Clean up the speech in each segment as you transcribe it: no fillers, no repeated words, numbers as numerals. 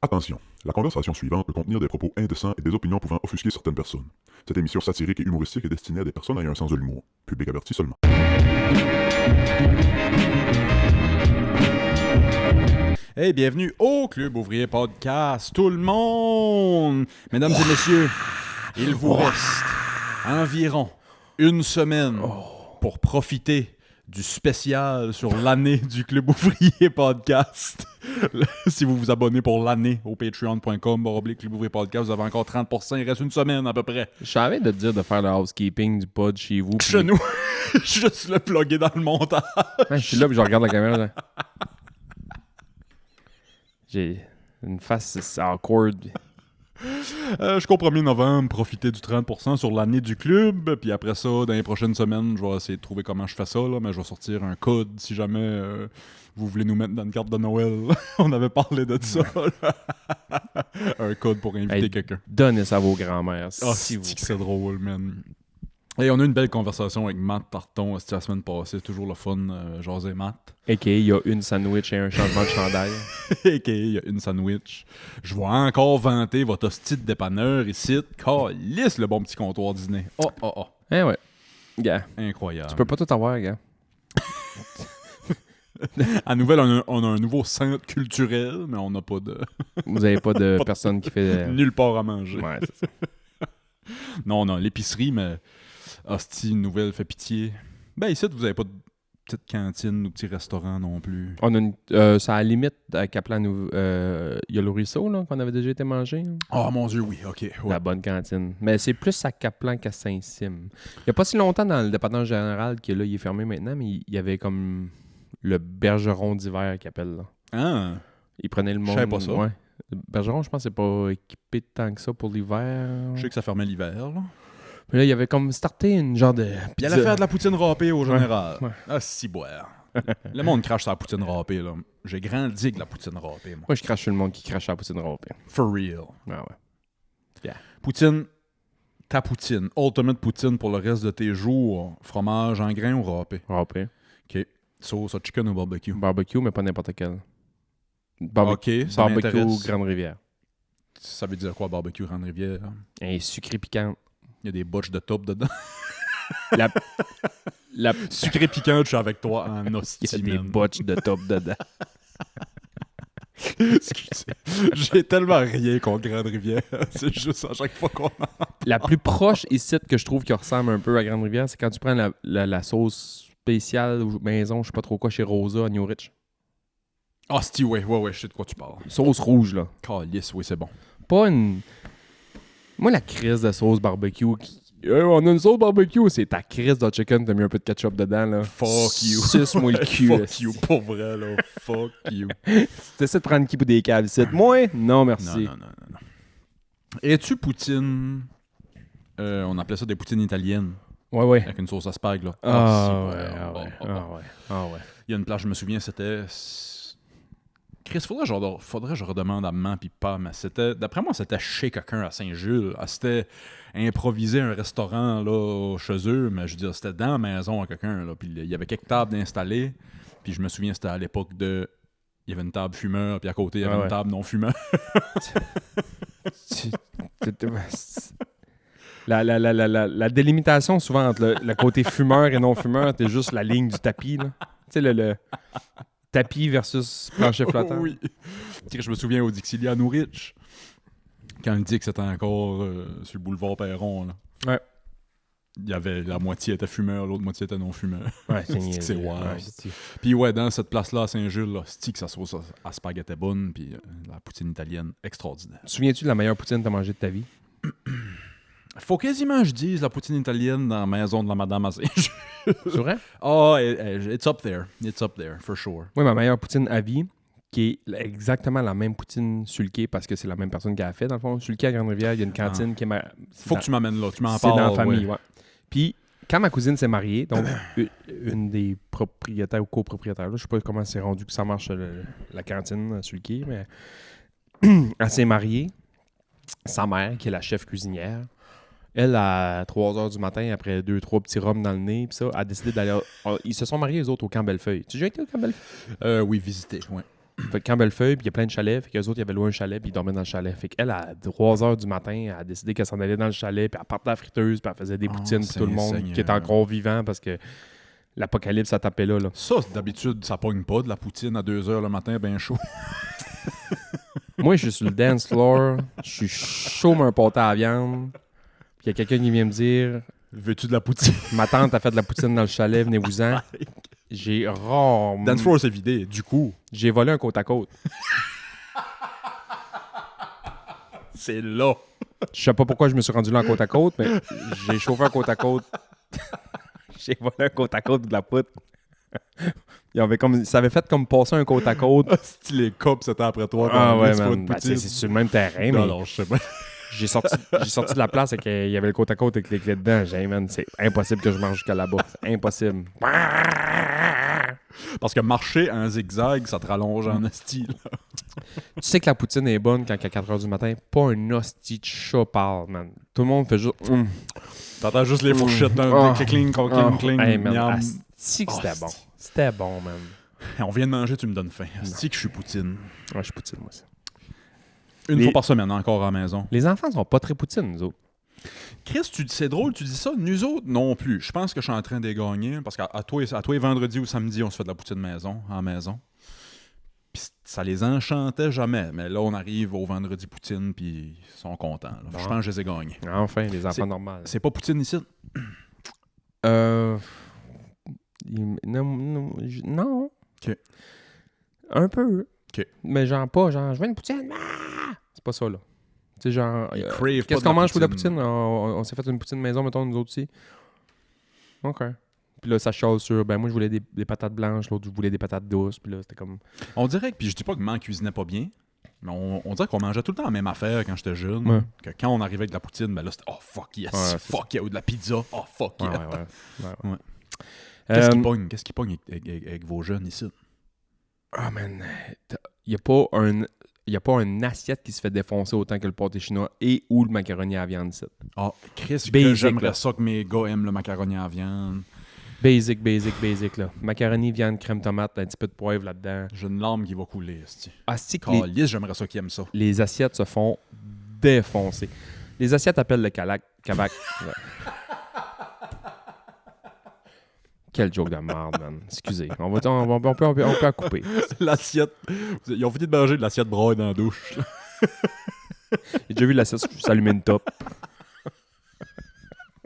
Attention, la conversation suivante peut contenir des propos indécents et des opinions pouvant offusquer certaines personnes. Cette émission satirique et humoristique est destinée à des personnes ayant un sens de l'humour. Public averti seulement. Hey, bienvenue au Club Ouvrier Podcast, tout le monde! Mesdames et messieurs, il vous reste environ une semaine pour profiter du spécial sur l'année du Club Ouvrier Podcast. Si vous vous abonnez pour l'année au patreon.com/Club Ouvrier Podcast, vous avez encore 30%, il reste une semaine à peu près. Je savais de te dire de faire le housekeeping du pod chez vous. Chez nous, juste le plugger dans le montage. Ouais, je suis là et je regarde la caméra. Là. J'ai une face awkward. Je cours 1er novembre, profiter du 30% sur l'année du club. Puis après ça, dans les prochaines semaines, je vais essayer de trouver comment je fais ça. Là, mais je vais sortir un code si jamais vous voulez nous mettre dans une carte de Noël. On avait parlé de ça. Un code pour inviter quelqu'un. Donnez ça à vos grands-mères. Ah, si vous c'est drôle, man. Et on a eu une belle conversation avec Matt Tarton la semaine passée. Toujours le fun, jaser Matt. A.K.A. il y a une sandwich et un changement de chandail. A.K.A. il y a une sandwich. Je vais encore vanter votre hostie de dépanneur ici. Calisse le bon petit comptoir Disney. Oh. Eh ouais. Gars. Incroyable. Tu peux pas tout avoir, gars. À Nouvelle, on a un nouveau centre culturel, mais on n'a pas de... Vous avez pas de personne qui fait... Nulle part à manger. Ouais, c'est ça. Non, on a l'épicerie, mais... Hostie, Nouvelle fait pitié. Ben ici, vous avez pas de petite cantine ou petit restaurant non plus. On a une... c'est à la limite à Caplan. Il y a le ruisseau, là, qu'on avait déjà été manger. Oh mon Dieu, oui, OK. Ouais. La bonne cantine. Mais c'est plus à Caplan qu'à Saint-Sim. Il n'y a pas si longtemps dans le département général que là, il est fermé maintenant, mais il y avait comme le bergeron d'hiver qu'il appelle. Là. Ah, Il prenait le monde. Je savais pas ça. Ouais. Le bergeron, je pense que c'est pas équipé tant que ça pour l'hiver. je sais que ça fermait l'hiver, là. Mais là, il y avait comme starté une genre de. Il allait faire de la poutine râpée au général. Ouais. Ah, si boire. Le monde crache sur la poutine râpée, là. J'ai grandi avec la poutine râpée, moi. Moi, je crache sur le monde qui crache à la poutine râpée. For real. Ah ouais. Yeah. Poutine, ta poutine. Ultimate poutine pour le reste de tes jours. Fromage en grain ou râpé? Râpé. OK. Sauce à chicken ou barbecue? Barbecue, mais pas n'importe quel. OK, ça Barbecue m'intéresse. Grande Rivière. Ça veut dire quoi, barbecue Grande-Rivière? Un sucré piquant. Il y a des botches de top dedans. La... Sucré piquant, je suis avec toi en Il y a hostie, des man. botches de top dedans. Excusez. J'ai tellement rien contre Grande-Rivière. C'est juste à chaque fois qu'on en... La plus proche ici que je trouve qui ressemble un peu à Grande Rivière, c'est quand tu prends la sauce spéciale ou maison, je sais pas trop quoi, chez Rosa à New Rich. Ah, ouais, je sais de quoi tu parles. Sauce rouge, là. Calice, oui, c'est bon. Pas une... Moi, la crise de sauce barbecue, on a une sauce barbecue, c'est ta crise de chicken, t'as mis un peu de ketchup dedans, là. Fuck you. Suce-moi le cul. Fuck you, pour vrai, là. Fuck you. T'essaies de prendre qui pour des caves ici? Moi? Non, merci. Non. Es-tu poutine... on appelait ça des poutines italiennes, Ouais. avec une sauce à spag, là. Ah ouais. Il y a une place, je me souviens, c'était... Chris, faudrait que je redemande à maman pis pas, mais c'était... D'après moi, c'était chez quelqu'un à Saint-Jules. C'était improvisé un restaurant, là, chez eux, mais je veux dire, c'était dans la maison à quelqu'un, là. Puis il y avait quelques tables d'installer. Puis je me souviens, c'était à l'époque de... Il y avait une table fumeur, puis à côté, il y avait une table non fumeur. La délimitation souvent entre le côté fumeur et non fumeur, c'est juste la ligne du tapis, là. Tu sais, le tapis versus plancher flottant. Oui. Je me souviens au Dixilia à New Rich, quand le Dix était encore sur le boulevard Perron, là. Ouais. Il y avait la moitié était fumeur, l'autre moitié était non fumeur. Ouais, C'est wild. Ouais, Puis ouais, dans cette place-là à Saint-Jules, là, c'est que ça sauce à spaghetti était bonne, puis la poutine italienne, extraordinaire. Souviens-tu de la meilleure poutine que t'as mangée de ta vie? Faut quasiment que je dise la poutine italienne dans la maison de la madame à Saint-Jules. C'est vrai? Oh, it's up there. It's up there, for sure. Oui, ma meilleure poutine à vie, qui est exactement la même poutine sulquée, parce que c'est la même personne qui a fait, dans le fond. Sulquée à Grande-Rivière, il y a une cantine qui est... Faut que tu m'amènes là, tu m'en C'est parles. dans la famille, ouais. ouais. Puis, quand ma cousine s'est mariée, donc une des propriétaires ou copropriétaires, là, je sais pas comment c'est rendu que ça marche la cantine sulquée, mais elle s'est mariée. Sa mère, qui est la chef cuisinière, elle, à 3h du matin, après 2-3 petits rhums dans le nez, pis ça, a décidé d'aller... Ils se sont mariés, les autres, au Camp Bellefeuille. Tu as déjà été au Camp Bellefeuille? Oui, visiter, ouais. Fait que quand Bellefeuille, puis il y a plein de chalets, fait qu'eux autres, ils avaient loué un chalet, puis ils dormaient dans le chalet. Fait qu'elle, à 3h du matin, elle a décidé qu'elle s'en allait dans le chalet, puis elle partait à la friteuse, puis elle faisait des poutines pour tout le monde qui est encore vivant parce que l'apocalypse a tapé là. Ça, d'habitude, ça pogne pas de la poutine à 2h le matin, bien chaud. Moi, je suis sur le dance floor, je suis chaud comme un pâté à viande, puis il y a quelqu'un qui vient me dire Veux-tu de la poutine? ma tante a fait de la poutine dans le chalet, venez-vous-en. J'ai rarement. Dance floor, c'est vidé. Du coup, J'ai volé un côte à côte. c'est là. Je sais pas pourquoi je me suis rendu là en côte à côte, mais j'ai chauffé un côte à côte. J'ai volé un côte à côte de la poutre. Ça avait fait comme passer un côte à côte. Si les cops, c'était après toi. Ah ouais, c'est pas man. de Ben, poutine. c'est sur le même terrain, Non, mais non, je sais pas. j'ai sorti de la place et qu'il y avait le côte à côte avec les clés dedans. J'ai dit, man, c'est impossible que je mange jusqu'à là-bas. C'est impossible. Parce que marcher en zigzag, ça te rallonge en esti. là. Tu sais que la poutine est bonne quand à 4h du matin, pas un hostie de chat parle, man. Tout le monde fait juste... T'entends juste les fourchettes dans le cling, cling, Hey, man, miam. asti que c'était Asti. bon. C'était bon, man. On vient de manger, tu me donnes faim. Asti que je suis poutine. Ouais, je suis poutine, moi aussi. Une Les- fois par semaine, encore à la maison. Les enfants sont pas très poutines, nous autres. Chris, c'est drôle, tu dis ça. Nous autres, non plus. Je pense que je suis en train de gagner parce qu'à toi et vendredi ou samedi, on se fait de la poutine maison, en maison. Puis ça les enchantait jamais. Mais là, on arrive au vendredi poutine, puis ils sont contents. là. Bon. Je pense que je les ai gagnés. Enfin, les enfants normaux. C'est pas poutine ici? Non. OK. Un peu. OK. Mais genre pas, genre, je veux une poutine. Ah! C'est pas ça, là. Tu sais, genre, Ils crave pas qu'est-ce de qu'on la mange pour la poutine. poutine? On s'est fait une poutine maison, mettons, nous autres aussi. OK. Puis là, ça chasse sur, ben moi, je voulais des patates blanches, l'autre, je voulais des patates douces. Puis là, c'était comme... On dirait que, puis je dis pas que maman cuisinait pas bien, mais on dirait qu'on mangeait tout le temps la même affaire quand j'étais jeune. Ouais. Que quand on arrivait avec de la poutine, ben là, c'était « Oh, fuck yes! Ouais, c'est fuck yeah! » Ou de la pizza. « Oh, fuck yeah! Ouais. Qu'est-ce qui pogne? Qu'est-ce qui pogne avec vos jeunes ici? Ah, man. Il n'y a pas un assiette qui se fait défoncer autant que le pâté chinois et ou le macaroni à viande ici. Ah, Chris, Basic, j'aimerais là. ça que mes gars aiment le macaroni à viande. Basic, là. Macaroni, viande, crème tomate, un petit peu de poivre là-dedans. J'ai une larme qui va couler, esti. Ah, c'est que les, Calisse, j'aimerais ça qu'ils aiment ça. les assiettes se font défoncer. Les assiettes appellent le calac. Cabac. Ouais. Quel joke de merde, man. Excusez. On peut la couper. L'assiette... Ils ont fini de manger de l'assiette braille dans la douche. J'ai déjà vu l'assiette s'allumer une top.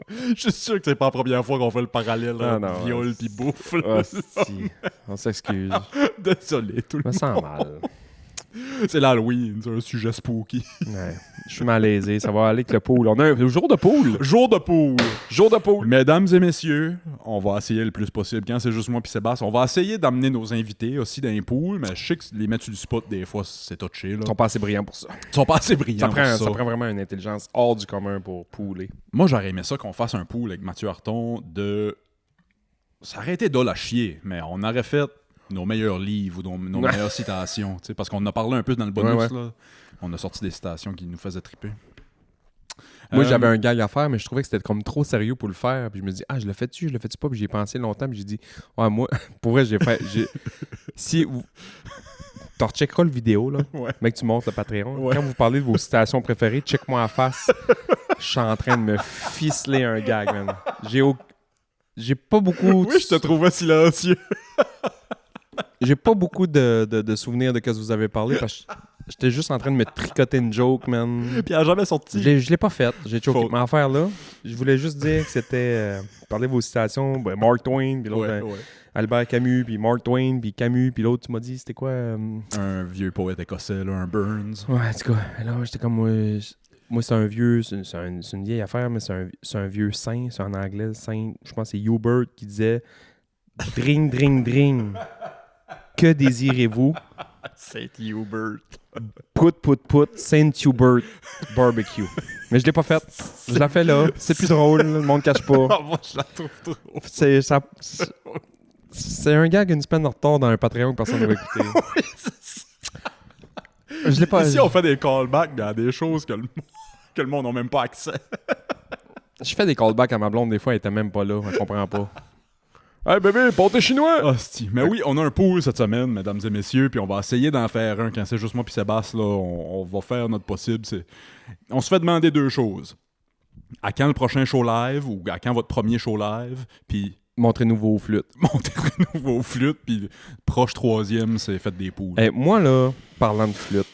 Je suis sûr que c'est pas la première fois qu'on fait le parallèle Ah, entre non, viol ouais. pis bouffe. là. Ah, si. On s'excuse. Désolé, tout Je le me sens monde. mal. C'est l'Halloween, c'est un sujet spooky. Ouais. Je suis malaisé. Ça va aller avec le pool. On a un jour de pool. Jour de poule. Jour de pool. Mesdames et messieurs, on va essayer le plus possible. Quand c'est juste moi puis Sébastien, on va essayer d'amener nos invités aussi dans les poules, mais je sais que les mettre sur le spot, des fois, c'est touché. Là. Ils sont pas assez brillants pour ça. Ils sont pas assez brillants pour ça. Ça prend vraiment une intelligence hors du commun pour pouler. Moi, j'aurais aimé ça qu'on fasse un pool avec Mathieu Harton de... Ça aurait été dole à chier, mais on aurait fait nos meilleurs livres ou nos meilleures citations. Tu sais, parce qu'on en a parlé un peu dans le bonus. Ouais. Là. On a sorti des citations qui nous faisaient triper. Moi, j'avais un gag à faire, mais je trouvais que c'était comme trop sérieux pour le faire. Puis je me dis, je le fais-tu pas? Puis j'y ai pensé longtemps, puis j'ai dit, ouais, moi, pour vrai, si vous... Tu recheckeras le vidéo, là. Ouais. Mec, tu montes le Patreon. Ouais. Quand vous parlez de vos citations préférées, check-moi en face. Je suis en train de me ficeler un gag, man. J'ai pas beaucoup... Oui, je te trouvais silencieux. J'ai pas beaucoup de souvenirs de ce que vous avez parlé, parce que j'étais juste en train de me tricoter une joke, man. Puis elle a jamais sorti. Je l'ai pas faite. J'ai choqué. Faute. Mais affaire là, je voulais juste dire que c'était... parler de vos citations, Mark Twain, puis l'autre... Ouais. Albert Camus, puis Mark Twain, puis Camus, puis l'autre, tu m'as dit, c'était quoi? Un vieux poète écossais, là, un Burns. Ouais, en tout cas, là, j'étais comme, moi c'est un vieux, c'est une vieille affaire, mais c'est un vieux saint, c'est en anglais, saint, je pense que c'est Hubert qui disait, dring, dring, dring, que désirez-vous? Saint Hubert. Put, Saint Hubert barbecue. Mais je l'ai pas faite. Je la fais là. C'est plus drôle, le monde cache pas. Moi, je la trouve trop. C'est un gag une semaine en retard dans un Patreon que personne ne va écouter. Je l'ai pas. Ici, on fait des callbacks à des choses que le monde n'a même pas accès. Je fais des callbacks à ma blonde, des fois, elle était même pas là, elle comprend pas. Hey bébé, pâté chinois! Hostie. Mais oui, on a un pool cette semaine, mesdames et messieurs, puis on va essayer d'en faire un. Quand c'est juste moi puis Sébastien, là, on va faire notre possible. On se fait demander 2 choses. À quand le prochain show live, ou à quand votre premier show live, puis Montrez-nous vos flûtes. montrez-nous vos flûtes, puis proche 3e, c'est faites des poules. Hey, moi, là, parlant de flûte,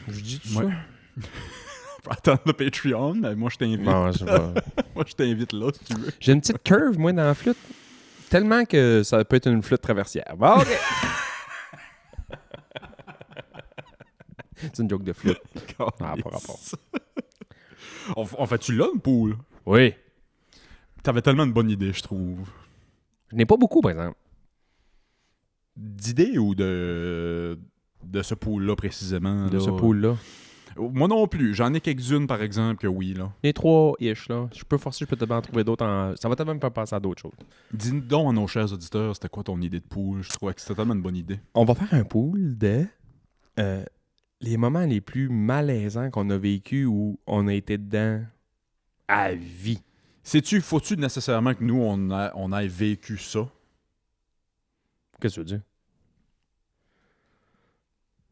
je dis tout Ouais. Attends le Patreon, mais moi je t'invite. ça? Non, je vais... Moi je t'invite là, si tu veux. J'ai une petite curve, moi, dans la flûte. Tellement que ça peut être une flûte traversière. Bon, OK. C'est une joke de flûte. Ah, pas rapport. On fait-tu là, une poule? Oui. T'avais tellement une bonne idée, je trouve. Je n'ai pas beaucoup, par exemple. D'idées ou de ce pool-là précisément? De là? ce pool-là. Moi non plus. J'en ai quelques-unes, par exemple, que oui, là. Les 3-ish, là. Je peux forcer, je peux te en trouver d'autres. Ça va tellement me faire penser à d'autres choses. Dis donc à nos chers auditeurs, c'était quoi ton idée de pool? Je trouvais que c'était tellement une bonne idée. On va faire un pool de les moments les plus malaisants qu'on a vécu où on a été dedans à vie. Faut-tu nécessairement que nous, on ait vécu ça? Qu'est-ce que tu veux dire?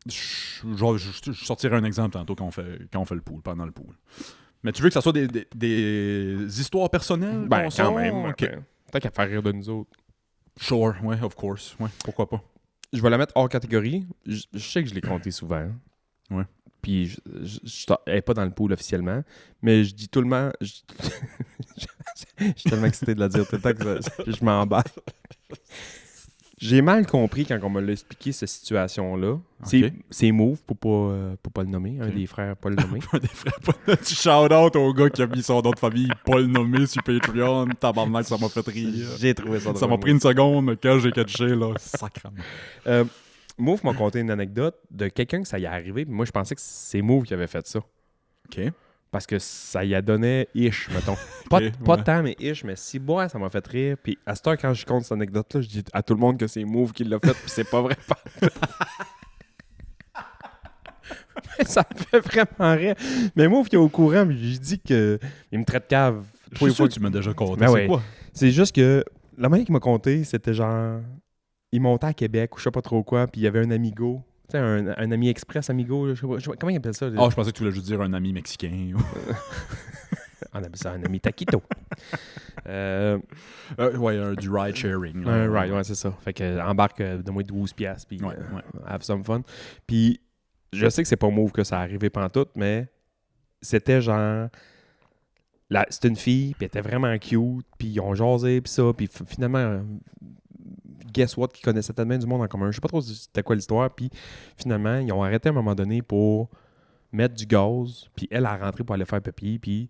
Je sortirai un exemple tantôt quand on fait le pool, pendant le pool. Mais tu veux que ça soit des histoires personnelles? Ben, qu'on quand sort? même. Ok. Ouais. Tant qu'à faire rire de nous autres. Sure, ouais, of course. Ouais, pourquoi pas? Je vais la mettre hors catégorie. Je sais que je l'ai compté souvent. Hein. Ouais. Puis elle n'est pas dans le pool officiellement. Mais je dis tout le monde. Je suis tellement excité de la dire tout le temps que je m'emballe. J'ai mal compris quand on me l'a expliqué, cette situation-là. Ok. C'est Move, pour pas le nommer. Un des frères, pas le nommer. Des frères Paul. Tu shout-out au gars qui a mis son nom de famille, pas le nommé sur Patreon. Tabarnak, ça m'a fait rire. J'ai trouvé ça drôle. Ça m'a pris une seconde, mais quand j'ai catché, là, sacrément. Move m'a conté une anecdote de quelqu'un que ça y est arrivé. Puis moi, je pensais que c'est Move qui avait fait ça. OK. Parce que ça y a donné ish, mettons. Pas ouais. tant, mais ish, mais si, ouais, ça m'a fait rire. Puis à cette heure, quand je compte cette anecdote-là, je dis à tout le monde que c'est Move qui l'a fait, puis c'est pas vrai. Mais ça me fait vraiment rire. Mais Move qui est au courant, puis j'ai dit que il me traite cave. Je suis sûr que tu m'as déjà conté. Ben c'est ouais. quoi? C'est juste que la manière qu'il m'a conté, c'était genre... Il montait à Québec ou je sais pas trop quoi, puis il y avait un Amigo. Tu sais, un ami express Amigo. Je sais pas, comment il appelle ça? Ah, je pensais que tu voulais juste dire un ami mexicain. On appelle ça un ami taquito. Ouais, du ride-sharing. Un ride, ouais, c'est ça. Fait que embarque de moins 12$, puis Ouais. have some fun. Puis je sais que c'est pas Move que ça arrivé pantoute, mais c'était genre... C'était une fille, puis elle était vraiment cute, puis ils ont jasé, puis ça, puis finalement... Guess what, qui connaissait tellement du monde en commun. Je sais pas trop c'était quoi l'histoire. Puis finalement, ils ont arrêté à un moment donné pour mettre du gaz. Puis elle a rentré pour aller faire papier. Puis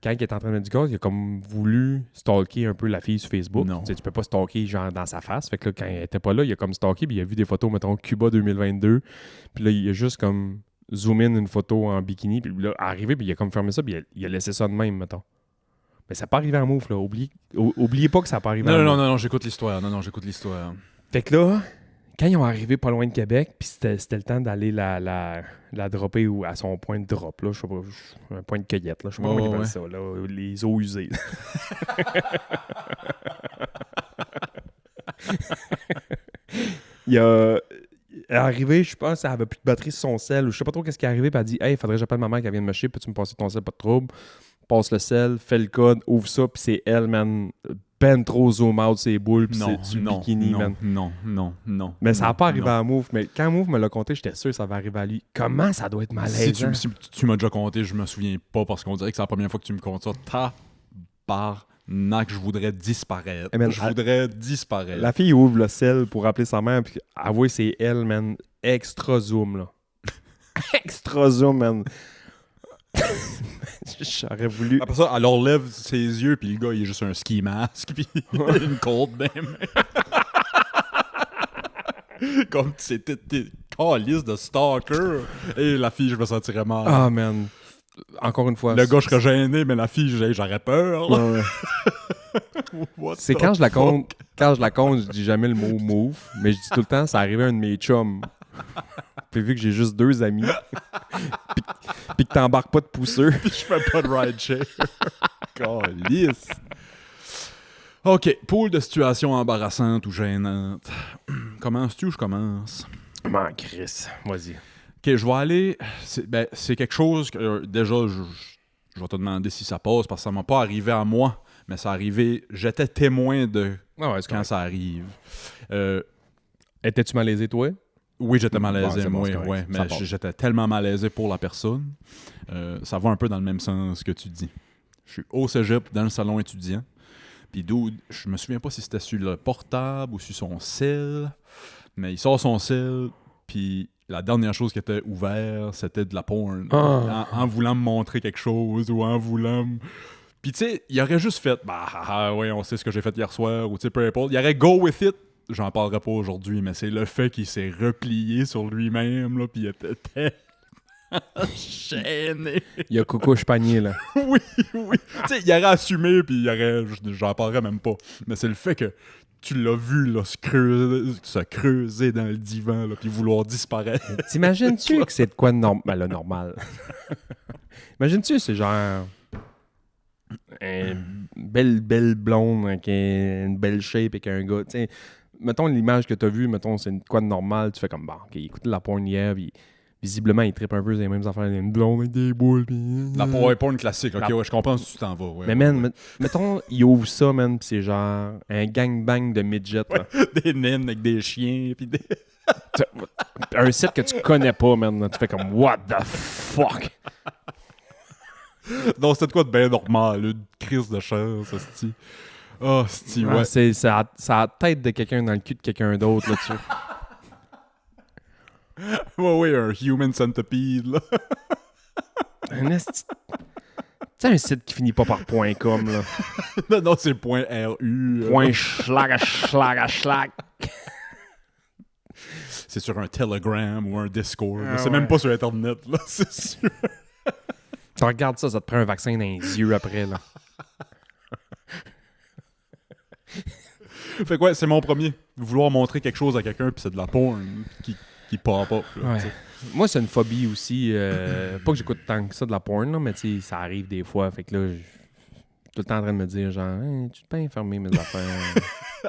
quand il était en train de mettre du gaz, il a comme voulu stalker un peu la fille sur Facebook. Non. Tu sais, tu peux pas stalker genre dans sa face. Fait que là, quand elle était pas là, il a comme stalké. Puis il a vu des photos, mettons, Cuba 2022. Puis là, il a juste comme zoom in une photo en bikini. Puis là, arrivé, puis il a comme fermé ça. Puis il a laissé ça de même, mettons. Mais ça n'a pas arrivé en Move, là. Oubliez pas que ça n'a pas arrivé en Move. Non, j'écoute l'histoire. Non, j'écoute l'histoire. Fait que là, quand ils ont arrivé pas loin de Québec, puis c'était le temps d'aller la dropper ou à son point de drop, là, je sais pas, un point de cueillette, là, je sais pas comment ils appellent ça, là, les eaux usées. Elle est arrivée, je pense, elle avait plus de batterie sur son sel, ou je sais pas trop qu'est-ce qui est arrivé, puis elle a dit « Hey, faudrait que j'appelle ma mère qui vient de me chier, peux-tu me passer ton sel, pas de trouble? » Passe le sel, fait le code, ouvre ça, puis c'est elle, man, ben trop zoom out ses boules, puis c'est du bikini, man. Non. Mais ça n'a pas arrivé à Move, mais quand Move me l'a compté, j'étais sûr que ça va arriver à lui. Comment ça doit être malaisant? Si tu m'as déjà compté, je me souviens pas, parce qu'on dirait que c'est la première fois que tu me comptes ça. Tabarnak, je voudrais disparaître. Je voudrais disparaître. La fille ouvre le sel pour appeler sa mère, puis avouez, c'est elle, man. Extra zoom, là. Extra zoom, man. J'aurais voulu... Après ça, elle enlève ses yeux, puis le gars, il est juste un ski mask, puis il a une côte même. Comme c'était calice de stalker. Et la fille, je me sentirais mal. Ah, man. Encore une fois... Le gars, je serais gêné, mais la fille, j'aurais peur. Ouais. C'est quand je la compte, je dis jamais le mot move, mais je dis tout le temps, ça arrivait à un de mes chums. Puis vu que j'ai juste 2 amis, puis que t'embarques pas de pousseux. Puis je fais pas de ride share. Calice. OK, pool de situations embarrassantes ou gênantes. Commences-tu ou je commence? Man, Chris, vas-y. OK, je vais aller... C'est quelque chose que, déjà, je vais te demander si ça passe, parce que ça m'a pas arrivé à moi, mais ça arrivé... J'étais témoin de Ah ouais, c'est quand correct. ça arrive. Étais-tu malaisé, toi? Oui, j'étais malaisé, c'est bon, moi, c'est correct. ouais, Ça mais passe. j'étais tellement malaisé pour la personne. Ça va un peu dans le même sens que tu dis. Je suis au cégep, dans le salon étudiant. Puis dude, je me souviens pas si c'était sur le portable ou sur son cell, mais il sort son cell, puis la dernière chose qui était ouverte, c'était de la porn. En voulant me montrer quelque chose ou en voulant... Puis tu sais, il aurait juste fait, ouais, on sait ce que j'ai fait hier soir, ou tu sais, peu importe. Il aurait go with it. J'en parlerai pas aujourd'hui, mais c'est le fait qu'il s'est replié sur lui-même, là, puis il était tellement gêné. Il y a coucouche panier, là. Oui. Tu sais, il aurait assumé, puis il aurait... J'en parlerai même pas. Mais c'est le fait que tu l'as vu, là, se creuser dans le divan, là, puis vouloir disparaître. T'imagines-tu que c'est de quoi de normal? Imagines-tu, c'est genre... Une belle blonde avec une belle shape et un gars, tu sais... Mettons l'image que t'as vue, mettons, c'est de quoi de normal, tu fais comme, OK, écoute la porn hier, puis visiblement, il trippe un peu sur les mêmes affaires, une blonde avec des boules, puis... La porn classique, ok, ouais, je comprends si tu t'en vas. Ouais, Mais man, mettons, il ouvre ça, man, pis c'est genre un gangbang de midget, là. des naines avec des chiens, puis des... Un site que tu connais pas, man, là. Tu fais comme, what the fuck? Non, c'était de quoi de bien normal, une crise de chair, ça, c'ti. Ah, c'ti, ouais. C'est la tête de quelqu'un dans le cul de quelqu'un d'autre, là-dessus. Ouais, un human centipede, là. Un esti... Tu sais, un site qui finit pas par .com, là. Non, c'est .ru. Point schlag. C'est sur un Telegram ou un Discord. Ah, c'est ouais. même pas sur Internet, là, c'est sûr. Tu regardes ça, ça te prend un vaccin dans les yeux après, là. Fait que ouais, c'est mon premier. Vouloir montrer quelque chose à quelqu'un, puis c'est de la porn qui pop up. Là, Ouais. tu sais. Moi, c'est une phobie aussi. Pas que j'écoute tant que ça de la porn, là, mais tu sais, ça arrive des fois. Fait que là, je suis tout le temps en train de me dire, genre, hey, tu peux pas enfermer mes affaires.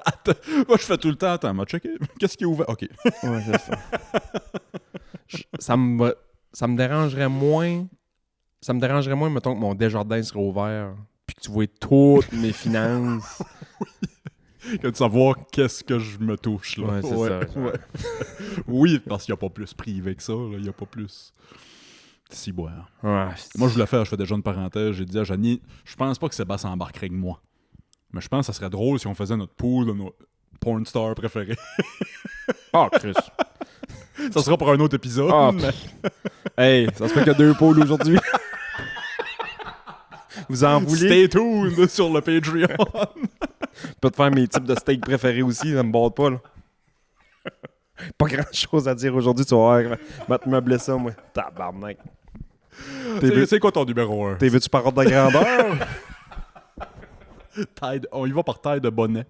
Attends, moi, je fais tout le temps, attends, m'a checké. Qu'est-ce qui est ouvert? OK. Ouais, c'est ça. Ça me dérangerait moins. Ça me dérangerait moins, mettons, que mon Desjardins serait ouvert, puis que tu vois toutes mes finances. Que de savoir qu'est-ce que je me touche, là. Ouais, c'est ça. Ouais. Oui, parce qu'il n'y a pas plus privé que ça, là. Il n'y a pas plus... Si, boire. Ouais. Moi, je voulais faire, je fais déjà une parenthèse, j'ai dit à Janie, je pense pas que Sébastien embarquerait avec moi. Mais je pense que ça serait drôle si on faisait notre pool de nos porn stars préférés. Ah, Chris. Ça sera pour un autre épisode. Ah, mais... Hey, ça se fait qu'il y a 2 pôles aujourd'hui. Vous en voulez? Stay tuned sur le Patreon. Je peux te faire mes types de steak préférés aussi, ça me borde pas, là. Pas grand chose à dire aujourd'hui, tu vas voir. Je vais te meubler ça, moi. Tabarnak. C'est quoi ton numéro 1? T'es veux-tu par ordre de grandeur? On y va par taille de bonnet.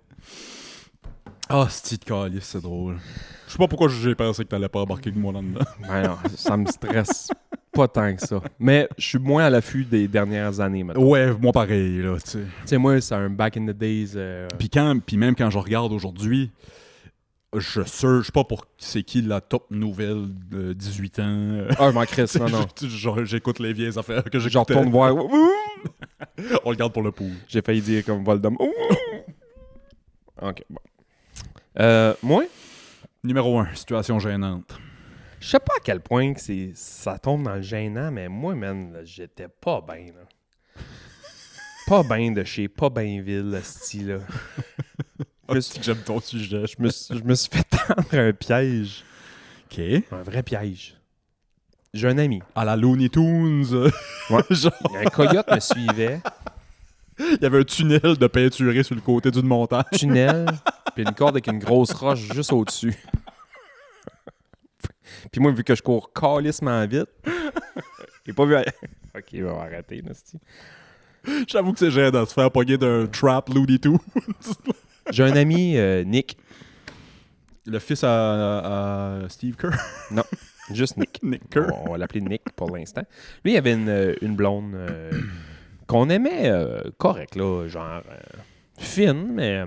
Ah, c'est de calice, c'est drôle. Je sais pas pourquoi j'ai pensé que t'allais pas embarquer avec moi là-dedans. Ben non, ça me stresse pas tant que ça. Mais je suis moins à l'affût des dernières années, maintenant. Ouais, moi pareil, là, tu sais. Tu sais, moi, c'est un back in the days. Puis même quand je regarde aujourd'hui, je search pas pour c'est qui la top nouvelle de 18 ans. Ah, je m'en crisse, non. J'écoute les vieilles affaires que Je j'écoutais. retourne voir. On le garde pour le pool. J'ai failli dire comme Voldemort. Ok, bon. Moi, Numéro 1, situation gênante. je sais pas à quel point que ça tombe dans le gênant, mais moi, man, là, j'étais pas bien, là. Pas bien de chez pas bien ville, le style, là. J'aime ton sujet. Je me suis fait tendre un piège. OK. Un vrai piège. J'ai un ami. À la Looney Tunes. Ouais. Genre, Un coyote me suivait. il y avait un tunnel de peinturé sur le côté d'une montagne. Tunnel, puis une corde avec une grosse roche juste au-dessus. Puis moi, vu que je cours calissement vite, j'ai pas vu... Ok, on va arrêter, là, c'ti. J'avoue que c'est gênant de se faire pogner d'un trap Looney Tunes. J'ai un ami, Nick. Le fils à Steve Kerr. Non, juste Nick. Nick Kerr. On va l'appeler Nick pour l'instant. Lui, il avait une blonde qu'on aimait correct, là, genre fine, mais...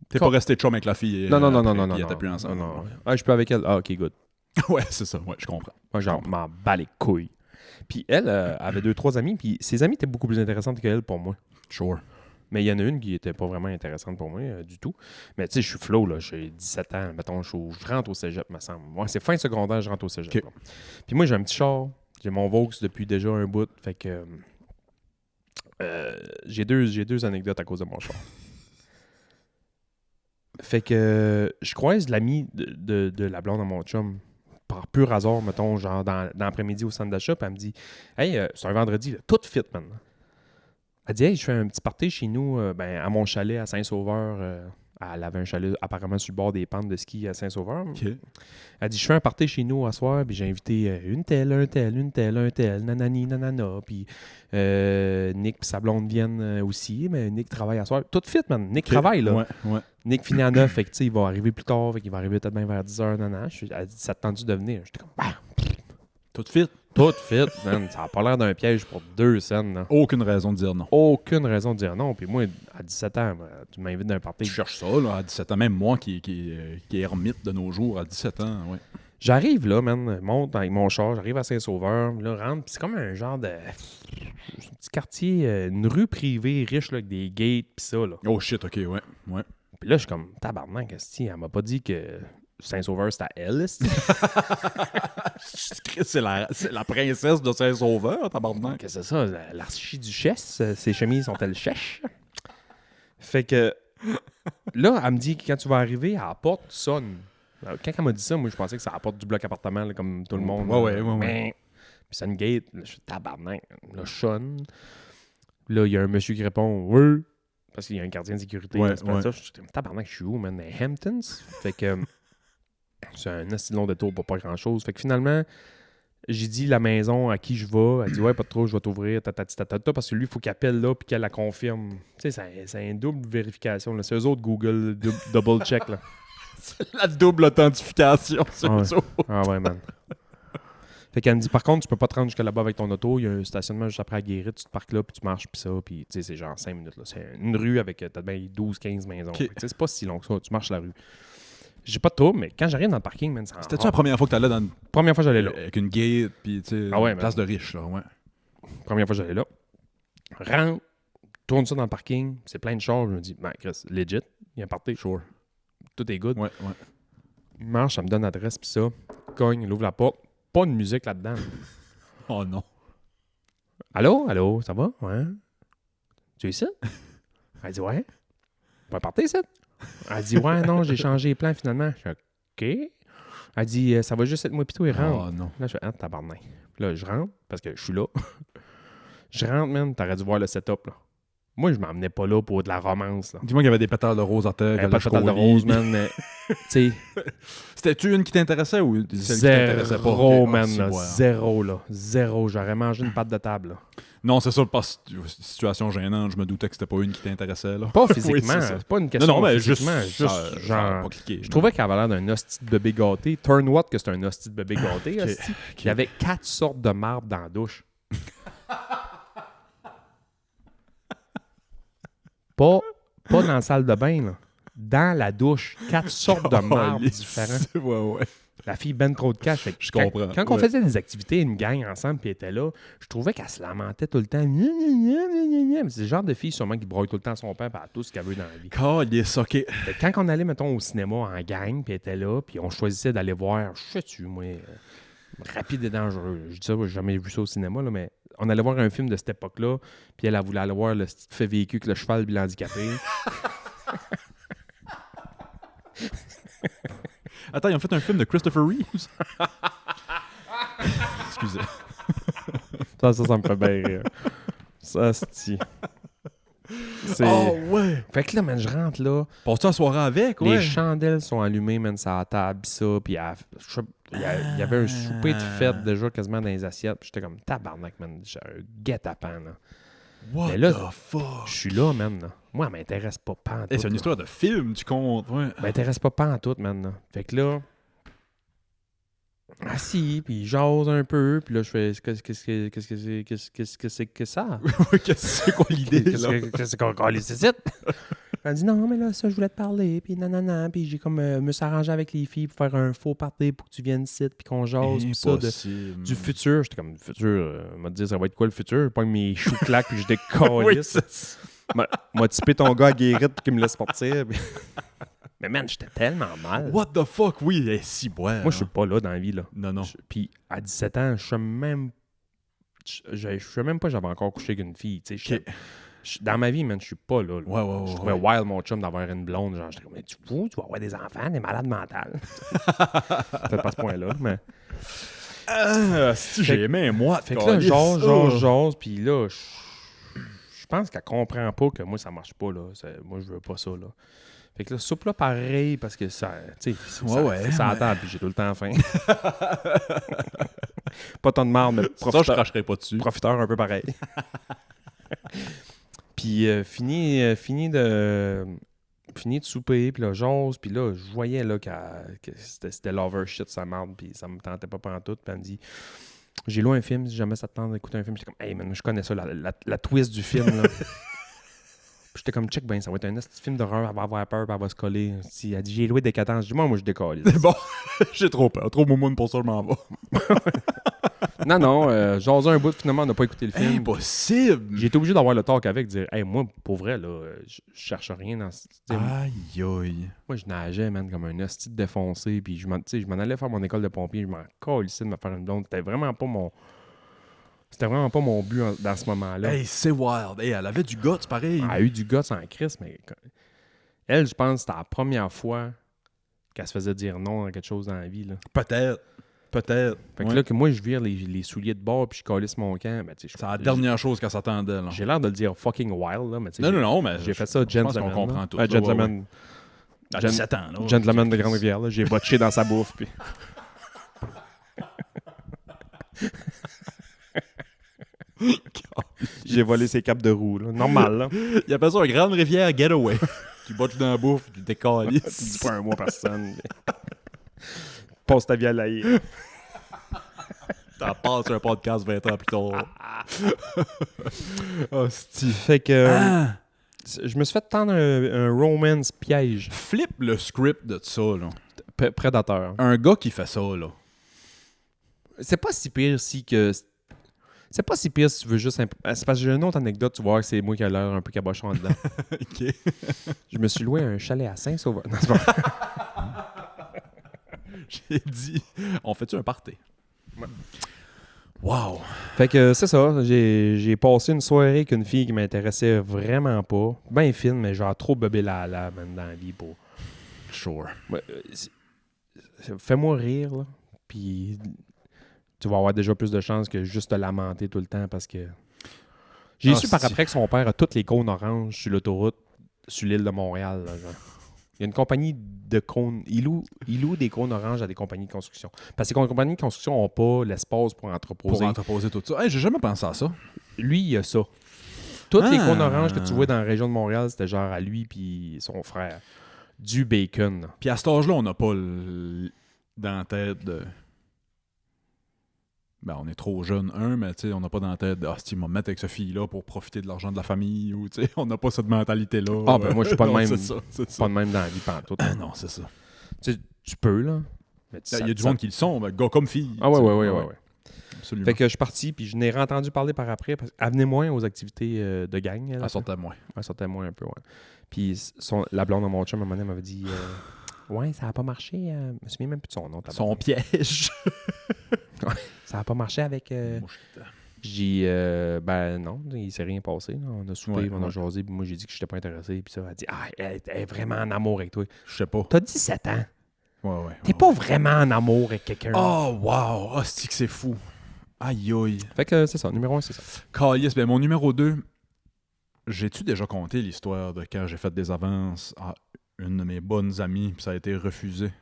T'es pas resté chum avec la fille. Non. Ils étaient plus ensemble. Non. Ah, je peux avec elle. Ah, OK, good. Ouais, c'est ça. Ouais, je comprends. Moi, genre, m'en bats les couilles. Puis elle avait 2-3 amis, puis ses amis étaient beaucoup plus intéressantes qu'elle pour moi. Sure. Mais il y en a une qui était pas vraiment intéressante pour moi du tout. Mais tu sais, je suis flow, là. J'ai 17 ans. Mettons, je rentre au cégep, me semble. Ouais, c'est fin secondaire, je rentre au cégep. OK. Là. Puis moi, j'ai un petit char. J'ai mon Vaux depuis déjà un bout. Fait que j'ai deux anecdotes à cause de mon char. Fait que je croise l'ami de la blonde à mon chum par pur hasard, mettons, genre dans l'après-midi au centre d'achat, puis elle me dit « Hey, c'est un vendredi, là, tout fit, man. » Elle dit « Hey, je fais un petit party chez nous, à mon chalet à Saint-Sauveur. Elle avait un chalet apparemment sur le bord des pentes de ski à Saint-Sauveur. OK. Elle dit « Je fais un party chez nous à soir, puis j'ai invité une telle, nanani, nanana, puis Nick et sa blonde viennent aussi, mais Nick travaille à soir. Tout fit, man. Nick travaille, là. Ouais. Nick finit à 9, fait que, tu sais, il va arriver plus tard, fait qu'il va arriver peut-être bien vers 10h, nanana. Elle dit « Ça te tente de venir? » J'étais comme « Bah! » Tout fit. Tout fit, man. Ça a pas l'air d'un piège pour 2 scènes, là. Aucune raison de dire non. Aucune raison de dire non. Puis moi, à 17 ans, tu m'invites dans un party. Tu cherches ça, là, à 17 ans. Même moi qui est ermite de nos jours, à 17 ans, ouais. J'arrive là, man, monte avec mon char, j'arrive à Saint-Sauveur, là, rentre, puis c'est comme un genre de un petit quartier, une rue privée riche, là, avec des gates, pis ça, là. Oh shit, OK, ouais. Puis là, je suis comme, tabarnak, esti, elle m'a pas dit que Saint-Sauveur, c'était à elle, esti. C'est la princesse de Saint-Sauveur, tabarnak. Qu'est-ce que c'est ça, l'archiduchesse, ses chemises sont-elles chèches? Fait que, là, elle me dit que quand tu vas arriver, à la porte sonne. Quand elle m'a dit ça, moi, je pensais que c'est à la porte du bloc appartement, là, comme tout le monde. Ouais. Puis c'est une gate. Là, je suis tabarnak. Là, je sonne. Là, il y a un monsieur qui répond « Oui ». Parce qu'il y a un gardien de sécurité. Ouais. Ça. Je suis tabarnak, je suis où, man? Dans Hamptons? Fait que c'est un assez long détour pour pas grand-chose. Fait que finalement, j'ai dit la maison à qui je vais. Elle dit « Ouais, pas de trop, je vais t'ouvrir. » Parce que lui, il faut qu'il appelle là puis qu'elle la confirme. Tu sais, c'est une double vérification. Là. C'est eux autres Google double check, là. La double authentification, c'est ça. Ah ouais, man. Fait qu'elle me dit, par contre, tu peux pas te rendre jusqu'à là-bas avec ton auto. Il y a un stationnement juste après à Guéret. Tu te parques là, puis tu marches, puis ça. Puis, tu sais, c'est genre 5 minutes. Là. C'est une rue avec peut-être bien 12-15 maisons. Okay. Tu sais, c'est pas si long que ça. Tu marches la rue. J'ai pas de trouble, mais quand j'arrive dans le parking, man, C'était-tu la première fois que t'allais dans Première fois que j'allais là. avec une gate, puis tu sais, une place de riche, là, ouais. Première fois que j'allais là. Rentre, tourne ça dans le parking. C'est plein de chars. Je me dis, ben, Chris, legit. Il y a un party. Sure. Tout est good. Ouais. Il marche, ça me donne l'adresse, puis ça. Cogne, il ouvre la porte. Pas de musique là-dedans. Oh non. Allô, ça va? Ouais. Tu es ici? Elle dit, ouais. Pas partir ici? Elle dit, ouais, non, j'ai changé les plans finalement. Je fais, OK. Elle dit, ça va juste être moi pis toi, il rentre. Oh non. Là, je fais, ah, tabarnak. Puis là, je rentre, parce que je suis là. Je rentre, man, t'aurais dû voir le setup, là. Moi, je m'emmenais pas là pour de la romance, là. Dis-moi qu'il y avait des pétales de rose à terre. Pas de pétales de rose, man, mais, tu sais... C'était-tu une qui t'intéressait ou celle qui t'intéressait pas? Zéro, man, Okay. là. Oh, Zéro, là. Zéro. J'aurais mangé une patte de table, là. Non, c'est ça, parce que situation gênante, je me doutais que c'était pas une qui t'intéressait, là. Pas physiquement, Oui, c'est ça. c'est pas une question Non, mais physiquement, juste ça, genre... pas cliqué, Je trouvais qu'elle avait l'air d'un hostie de bébé gâté. Turn what que c'est un hostie de bébé gâté, hostie. Il y avait 4 sortes de marbre dans la douche. Pas dans la salle de bain, là. Dans la douche. 4 sortes de marbre différents. Ouais. La fille ben trop de cash. Fait que Je comprends. Quand on faisait des activités, une gang ensemble, puis elle était là, je trouvais qu'elle se lamentait tout le temps. C'est le genre de fille sûrement qui broye tout le temps son père par tout ce qu'elle veut dans la vie. Calice, OK. Fait que quand on allait, mettons, au cinéma en gang, puis elle était là, puis on choisissait d'aller voir, je sais-tu, moi, Rapide et dangereux. Je dis ça, j'ai jamais vu ça au cinéma, là, mais on allait voir un film de cette époque-là, puis elle voulait aller voir le fait véhicule avec le cheval puis l'handicapé. Attends, ils ont fait un film de Christopher Reeves? Excusez. Ça me fait bien rire. Ça, c'est... Oh, ouais! Fait que là, man, je rentre là. Passes-tu la soirée avec, ouais? Les chandelles sont allumées, man, sur la table, pis ça, puis il y avait un souper de fête déjà quasiment dans les assiettes. Puis j'étais comme tabarnak, man. J'ai un guet-apens, là. What Mais là, the fuck? Je suis là, man. Là. Moi, elle m'intéresse pas en tout. C'est une histoire de film, tu comptes, ouais. Elle m'intéresse pas en tout, man. Là. Fait que là, assis, puis il jase un peu, puis là, je fais qu'est-ce que c'est que ça? C'est quoi l'idée, là? Qu'est-ce qu'on nécessite? Elle dit non, mais là, ça, je voulais te parler, puis nanana, puis j'ai comme me s'arranger avec les filles pour faire un faux party pour que tu viennes ici, puis qu'on jase, puis ça, du futur. J'étais comme, futur, m'a dit, ça va être quoi le futur? Je pas mes choux claques, puis je décalisse. M'a typé ton gars à guérite pour qu'il me laisse partir. Puis... Mais man, j'étais tellement mal. What the fuck? Oui, si, ouais. Moi, je suis pas là dans la vie, là. Non. Puis à 17 ans, je sais même pas que j'avais encore couché avec une fille, tu sais. Dans ma vie, man, je suis pas là. Ouais. Je trouvais wild mon chum d'avoir une blonde. Genre, j'étais comme, mais tu vas avoir des enfants, des malades mentales. Peut-être pas à ce point-là, mais... si j'ai aimé, moi. Fait que là, j'ose, puis là, je pense qu'elle comprend pas que moi, ça marche pas, là. Moi, je veux pas ça, là. Fait que là, soupe là pareil, parce que ça, tu sais, ça attend, puis j'ai tout le temps faim. Pas tant de marde, mais Ça, je cracherai pas dessus. profiteur un peu pareil. Puis fini de souper, puis là, j'ose, puis là, je voyais là, que c'était lover shit, sa marde, puis ça me tentait pas pantoute, puis elle me dit, j'ai loué un film, si jamais ça te tente d'écouter un film, j'étais comme, hey man, je connais ça, la twist du film, là. Puis j'étais comme, check ben, ça va être un petit film d'horreur, elle va avoir peur, puis elle va se coller. Si elle dit, j'ai loué Décadence, je dis, moi, je décolle. C'est bon, j'ai trop peur, trop moumoune pour ça, je m'en vais. Non, j'ose un bout, finalement, on n'a pas écouté le film. Impossible! J'ai été obligé d'avoir le talk avec, dire, hey, moi, pour vrai, là, je cherche rien dans ce. Aïe. Moi, je nageais, man, comme un hostie défoncé, puis je m'en allais faire mon école de pompier, je m'en calissais de me faire une blonde. C'était vraiment pas mon but dans ce moment-là. Hey, c'est wild. Hey, elle avait du guts, pareil. Elle a eu du guts en crise, mais elle, je pense que c'était la première fois qu'elle se faisait dire non à quelque chose dans la vie, là. Peut-être. Fait que là, que moi, je vire les souliers de bord puis je calisse mon camp, ben, tu sais, C'est la dernière chose qu'elle s'attendait, là. j'ai l'air de le dire fucking wild, là, mais tu sais, Non, mais j'ai fait ça gentleman. Je pense qu'on comprend tout. Gentleman. À 17 ans, là. Gentleman de Grande-Rivière, là. J'ai botché dans sa bouffe, puis... J'ai volé ses capes de roue, là. Normal, là. Il appelle ça un Grande Rivière Getaway. Tu botches dans la bouffe, tu décalisses. Tu dis pas un mot à personne. Passe ta vie à l'aïe. T'en passes un podcast 20 ans plus tard. Hostie. Fait que... je me suis fait tendre un romance piège. Flip le script de ça, là. Prédateur. Un gars qui fait ça, là. C'est pas si pire si que... C'est pas si pire si tu veux juste... C'est parce que j'ai une autre anecdote, tu vas voir que c'est moi qui ai l'air un peu cabochon dedans. OK. Je me suis loué un chalet à Saint-Sauveur. Non, c'est pas... J'ai dit, on fait-tu un party? Ouais. Wow! Fait que c'est ça, j'ai passé une soirée avec une fille qui m'intéressait vraiment pas. Ben fine, mais genre trop bébé la man, dans la vie pour... Sure. Ouais, fais-moi rire, là. Puis tu vas avoir déjà plus de chances que juste te lamenter tout le temps parce que... J'ai su par après que son père a toutes les cônes oranges sur l'autoroute, sur l'île de Montréal, là, genre. Il y a une compagnie de cônes. Il loue des cônes oranges à des compagnies de construction. Parce que les compagnies de construction n'ont pas l'espace pour entreposer. Pour entreposer tout ça. Hey, j'ai jamais pensé à ça. Lui, il a ça. Toutes les cônes oranges que tu vois dans la région de Montréal, c'était genre à lui puis son frère. Du bacon. Puis à cet âge-là, on n'a pas dans la tête de... Ben, on est trop jeune, mais tu sais, on n'a pas dans la tête de « Ah, si, il va me mettre avec cette fille-là pour profiter de l'argent de la famille. » ou tu sais, on n'a pas cette mentalité-là. Ah, ben moi, je suis pas de même. C'est ça. Pas de même dans la vie pantoute. Non, c'est ça. Tu peux, là. Il y a du monde qui le sont, gars comme fille. Ah ouais. Absolument. Fait que je suis parti, puis je n'ai entendu parler par après. Parce qu'elle venait moins aux activités de gang. Elle sortait moins. Elle sortait moins un peu, ouais. Puis la blonde de mon chum, à un moment donné, m'avait dit ouais, ça n'a pas marché. Je me souviens même plus de son nom. Son piège. Ça n'a pas marché avec... J'ai ben non, il s'est rien passé. Là. On a soupé, on a jasé, puis moi j'ai dit que je n'étais pas intéressé. Puis ça, elle a dit elle est vraiment en amour avec toi. Je sais pas. T'as 17 ans. Ouais. T'es pas vraiment en amour avec quelqu'un. Oh, wow! Oh, c'est que c'est fou. Aïe, aïe. Fait que c'est ça, numéro 1, c'est ça. Calice, ben mon numéro 2, j'ai-tu déjà conté l'histoire de quand j'ai fait des avances à une de mes bonnes amies, puis ça a été refusé?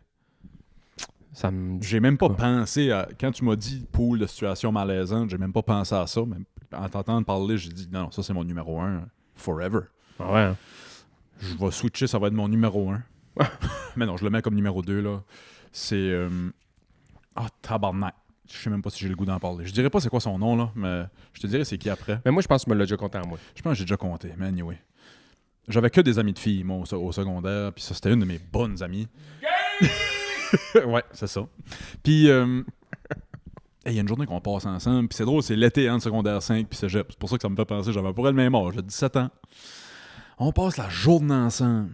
Ça me... J'ai même pas pensé à... Quand tu m'as dit pool de situation malaisante, j'ai même pas pensé à ça. Mais en t'entendant parler, j'ai dit non, ça c'est mon numéro 1 forever. Ah ouais. Hein? Je vais switcher, ça va être mon numéro 1. Mais non, je le mets comme numéro 2 là. C'est Ah, tabarnak. Je sais même pas si j'ai le goût d'en parler. Je dirais pas c'est quoi son nom, là, mais je te dirais c'est qui après. Mais moi, je pense que tu me l'as déjà compté à moi. Je pense que j'ai déjà compté, mais anyway. J'avais que des amis de filles, moi, au secondaire, puis ça, c'était une de mes bonnes amies. Ouais, c'est ça. Puis, il y a une journée qu'on passe ensemble, puis c'est drôle, c'est l'été, hein, secondaire 5, puis cégep. C'est pour ça que ça me fait penser, j'avais pour elle le même âge, j'ai 17 ans. On passe la journée ensemble.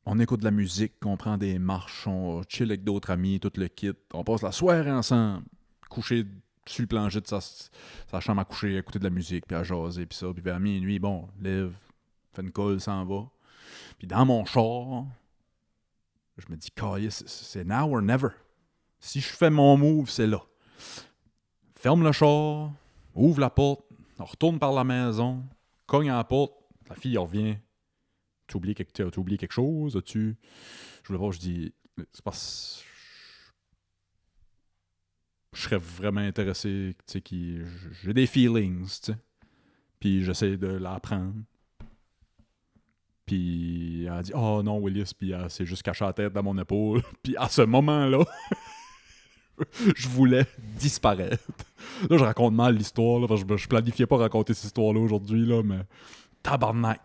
On écoute de la musique, on prend des marches, on chill avec d'autres amis, tout le kit. On passe la soirée ensemble, couché sur le plancher de sa chambre à coucher, à écouter de la musique, puis à jaser, puis ça. Puis vers minuit, bon, lève, fait une colle, s'en va. Puis dans mon char, je me dis, c'est now or never. Si je fais mon move, c'est là. Ferme le char, ouvre la porte, on retourne par la maison, cogne à la porte, la fille revient. Tu as oublié quelque chose? Je voulais voir, je dis, c'est parce que je serais vraiment intéressé, tu sais, j'ai des feelings, tu sais. Puis j'essaie de l'apprendre. Puis elle a dit, oh non, Willis, puis elle s'est juste cachée la tête dans mon épaule. Puis à ce moment-là, je voulais disparaître. Là, je raconte mal l'histoire, là, parce que je planifiais pas raconter cette histoire-là aujourd'hui, là, mais tabarnak.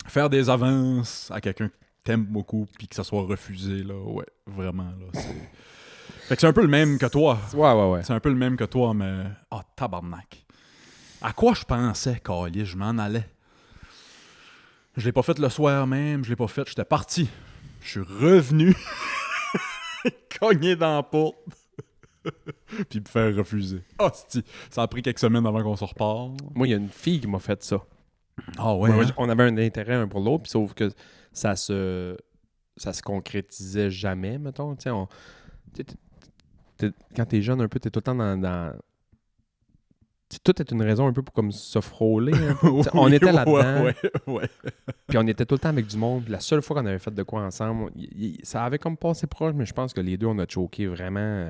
Faire des avances à quelqu'un que t'aimes beaucoup puis que ça soit refusé, là, ouais, vraiment, là, c'est... Fait que c'est un peu le même que toi. Ouais. C'est un peu le même que toi, mais... Ah, tabarnak. À quoi je pensais, Calice? Je m'en allais. Je l'ai pas fait le soir même, je l'ai pas fait, j'étais parti. Je suis revenu, cogné dans la porte, puis me faire refuser. Hostie, ça a pris quelques semaines avant qu'on se repart. Moi, il y a une fille qui m'a fait ça. Ah ouais, Moi, hein? on avait un intérêt un pour l'autre, puis sauf que ça se concrétisait jamais, mettons. Tu sais, quand t'es jeune un peu, t'es tout le temps dans... Tout est une raison un peu pour comme se frôler un peu. Oui, On était là-dedans, ouais. puis on était tout le temps avec du monde. Puis la seule fois qu'on avait fait de quoi ensemble, ça avait comme passé proche, mais je pense que les deux, on a choqué vraiment.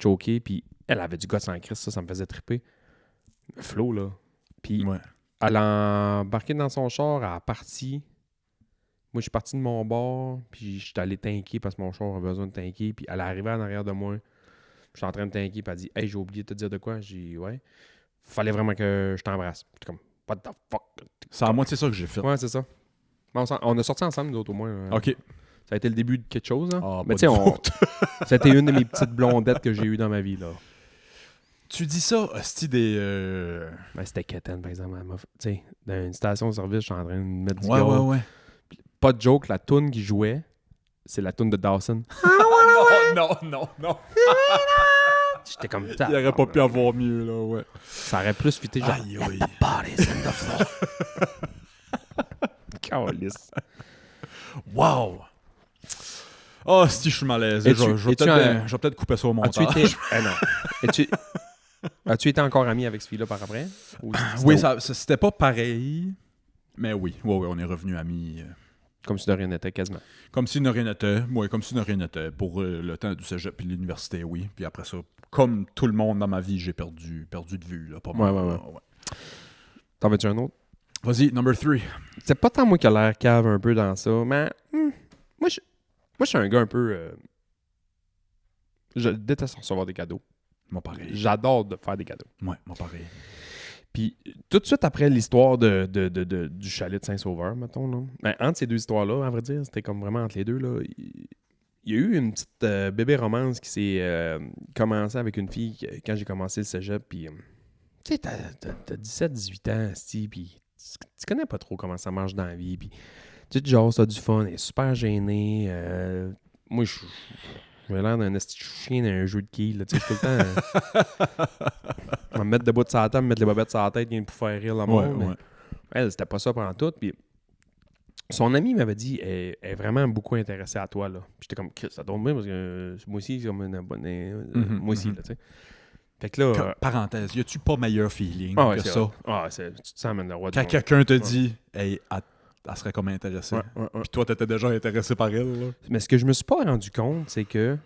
Choqué, puis elle avait du gosse en Christ, ça me faisait triper. Flo, là. Puis Ouais. elle a embarqué dans son char, elle a parti. Moi, je suis parti de mon bord, puis je suis allé tanker parce que mon char a besoin de tanker. Puis elle est arrivée en arrière de moi. Je suis en train de tanker, puis elle dit « Hey, j'ai oublié de te dire de quoi. » J'ai dit « Ouais. Fallait vraiment que je t'embrasse. » J'étais comme « What the fuck? » C'est à moitié ça que j'ai fait. Ouais, c'est ça. On a sorti ensemble, d'autres au moins. OK. Ça a été le début de quelque chose. Hein? Ah, Mais pas tu sais, du tout. c'était une de mes petites blondettes que j'ai eues dans ma vie, là. Tu dis ça, hostie des... Ben, c'était Keten, par exemple. Tu sais, dans une station de service, je suis en train de mettre du Ouais, gaz. ouais. Pas de joke, la toune qui jouait, c'est la toune de Dawson. Non. J'étais comme... Il aurait pas pu avoir mieux, là, ouais. Ça aurait plus fité, genre... Aïe, aïe. Body's in the floor. Calisse. Wow! Oh, si je suis malaisé. Et tu- Je vais et tu peut-être couper ça au As-tu montage. été... non. As-tu été encore ami avec ce fille-là par après? Ou Oui, c'était pas pareil, mais oui. Ouais, on est revenus amis. Comme si de rien n'était, quasiment. Comme si de rien n'était. Ouais, comme si de rien n'était. Pour le temps du cégep et l'université, oui. Puis après ça, comme tout le monde dans ma vie, j'ai perdu de vue, là, pas mal. Ouais. T'en veux-tu un autre? Vas-y, number 3. C'est pas tant moi qui a l'air cave un peu dans ça, mais moi, je suis un gars un peu... je déteste recevoir des cadeaux. Moi, pareil. J'adore de faire des cadeaux. Ouais, moi, pareil. Puis tout de suite après l'histoire du chalet de Saint-Sauveur, mettons, là, ben, entre ces deux histoires-là, à vrai dire, c'était comme vraiment entre les deux, là, il y a eu une petite bébé romance qui s'est commencée avec une fille quand j'ai commencé le cégep, puis tu sais, t'as 17-18 ans, asti, puis tu connais pas trop comment ça marche dans la vie, puis tu sais, genre, t'as du fun, elle est super gênée, moi, j'ai l'air d'un esti chien d'un jeu de quilles, là, tu sais, je suis tout le temps... Je vais me mettre debout de sa tête, me mettre les bobettes sur la tête pour faire rire le monde. Ouais. Elle, c'était pas ça pendant tout. Puis son ami m'avait dit elle est vraiment beaucoup intéressée à toi. Là. Puis j'étais comme, ça tombe bien parce que moi aussi, c'est comme une abonnée. Moi aussi, là, tu sais. Fait que là. Parenthèse, y a-tu pas meilleur feeling Ouais, que c'est ça? vrai. Ah, tu te sens, man, le roi du Quand monde. quelqu'un te dit, hey, elle serait comme intéressée. Ouais. Puis toi, t'étais déjà intéressé par elle, là. Mais ce que je me suis pas rendu compte, c'est que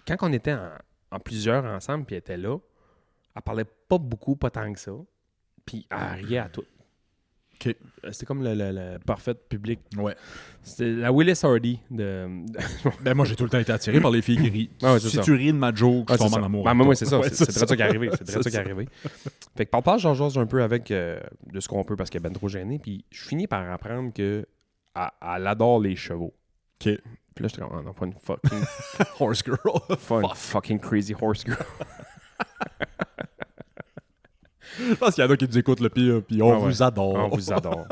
quand on était en plusieurs ensemble, puis elle était là, elle parlait pas beaucoup, pas tant que ça. Puis elle riait à tout. OK. C'était comme le parfait public. Ouais. C'était la Willis Hardy de... Ben moi, j'ai tout le temps été attiré par les filles qui rient. Ah ouais, c'est si ça. tu ris de ma joke, je Ouais, tombe c'est en ça. amour. Ben, avec moi, toi. c'est ça. Ouais, C'est très ça qui est arrivé. C'est très C'est ça qui est ça. arrivé. Fait que par part, j'en jase un peu avec de ce qu'on peut parce qu'elle est ben trop gênée. Puis je finis par apprendre que elle adore les chevaux. OK. Puis là, j'étais comme, oh, non, pas une fucking, Horse girl. pas une fucking crazy horse girl. Je pense qu'il y en a qui nous écoutent le pire, puis on Ah ouais. vous adore. On vous adore.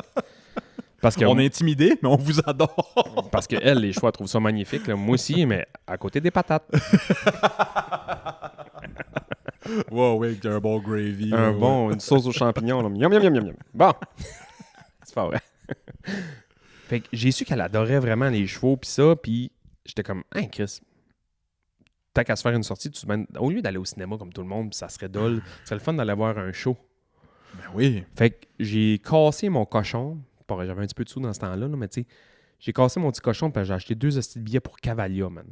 Parce que, On est intimidés, mais on vous adore. parce que elle, les chevaux, elle trouve ça magnifique. Là. Moi aussi, mais à côté des patates. Ouais, ouais, avec un bon gravy. Un ouais. bon, une sauce aux champignons. Là. Yum, yum, yum, yum, yum. Bon. C'est pas vrai. Fait que j'ai su qu'elle adorait vraiment les chevaux, puis ça, puis j'étais comme, hein, Chris, tant qu'à se faire une sortie, au lieu d'aller au cinéma comme tout le monde, puis ça serait dole, ce serait le fun d'aller voir un show. Ben oui. Fait que j'ai cassé mon cochon. J'avais un petit peu de sous dans ce temps-là, là, mais tu sais, j'ai cassé mon petit cochon, puis j'ai acheté 2 hosties de billets pour Cavalia, man.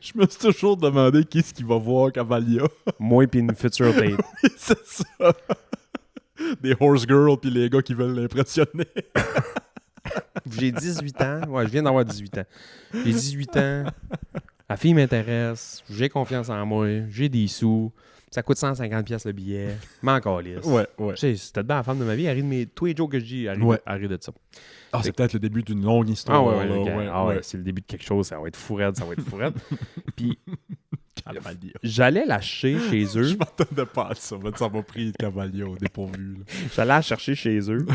Je me suis toujours demandé qui est-ce qui va voir Cavalia. Moi et une future date. C'est ça. Des horse girls puis les gars qui veulent l'impressionner. J'ai 18 ans. Ouais, je viens d'avoir 18 ans. J'ai 18 ans. La fille m'intéresse. J'ai confiance en moi. J'ai des sous. Ça coûte 150$ le billet. M'en calisse. Ouais, ouais. Tu sais, c'était bien la femme de ma vie. Elle rit de mes... Tous les jokes que je dis, elle rit, Ouais. elle rit de ça. Ah, c'est peut-être le début d'une longue histoire. Ah ouais, là. ok. Ouais, Ah ouais, ouais. c'est le début de quelque chose. Ça va être fou raide, ça va être fou raide. Puis Cavalia. j'allais la chercher chez Je eux. m'attendais pas à ça. Ça m'a pris Cavalia au dépourvu. là. J'allais la chercher chez eux.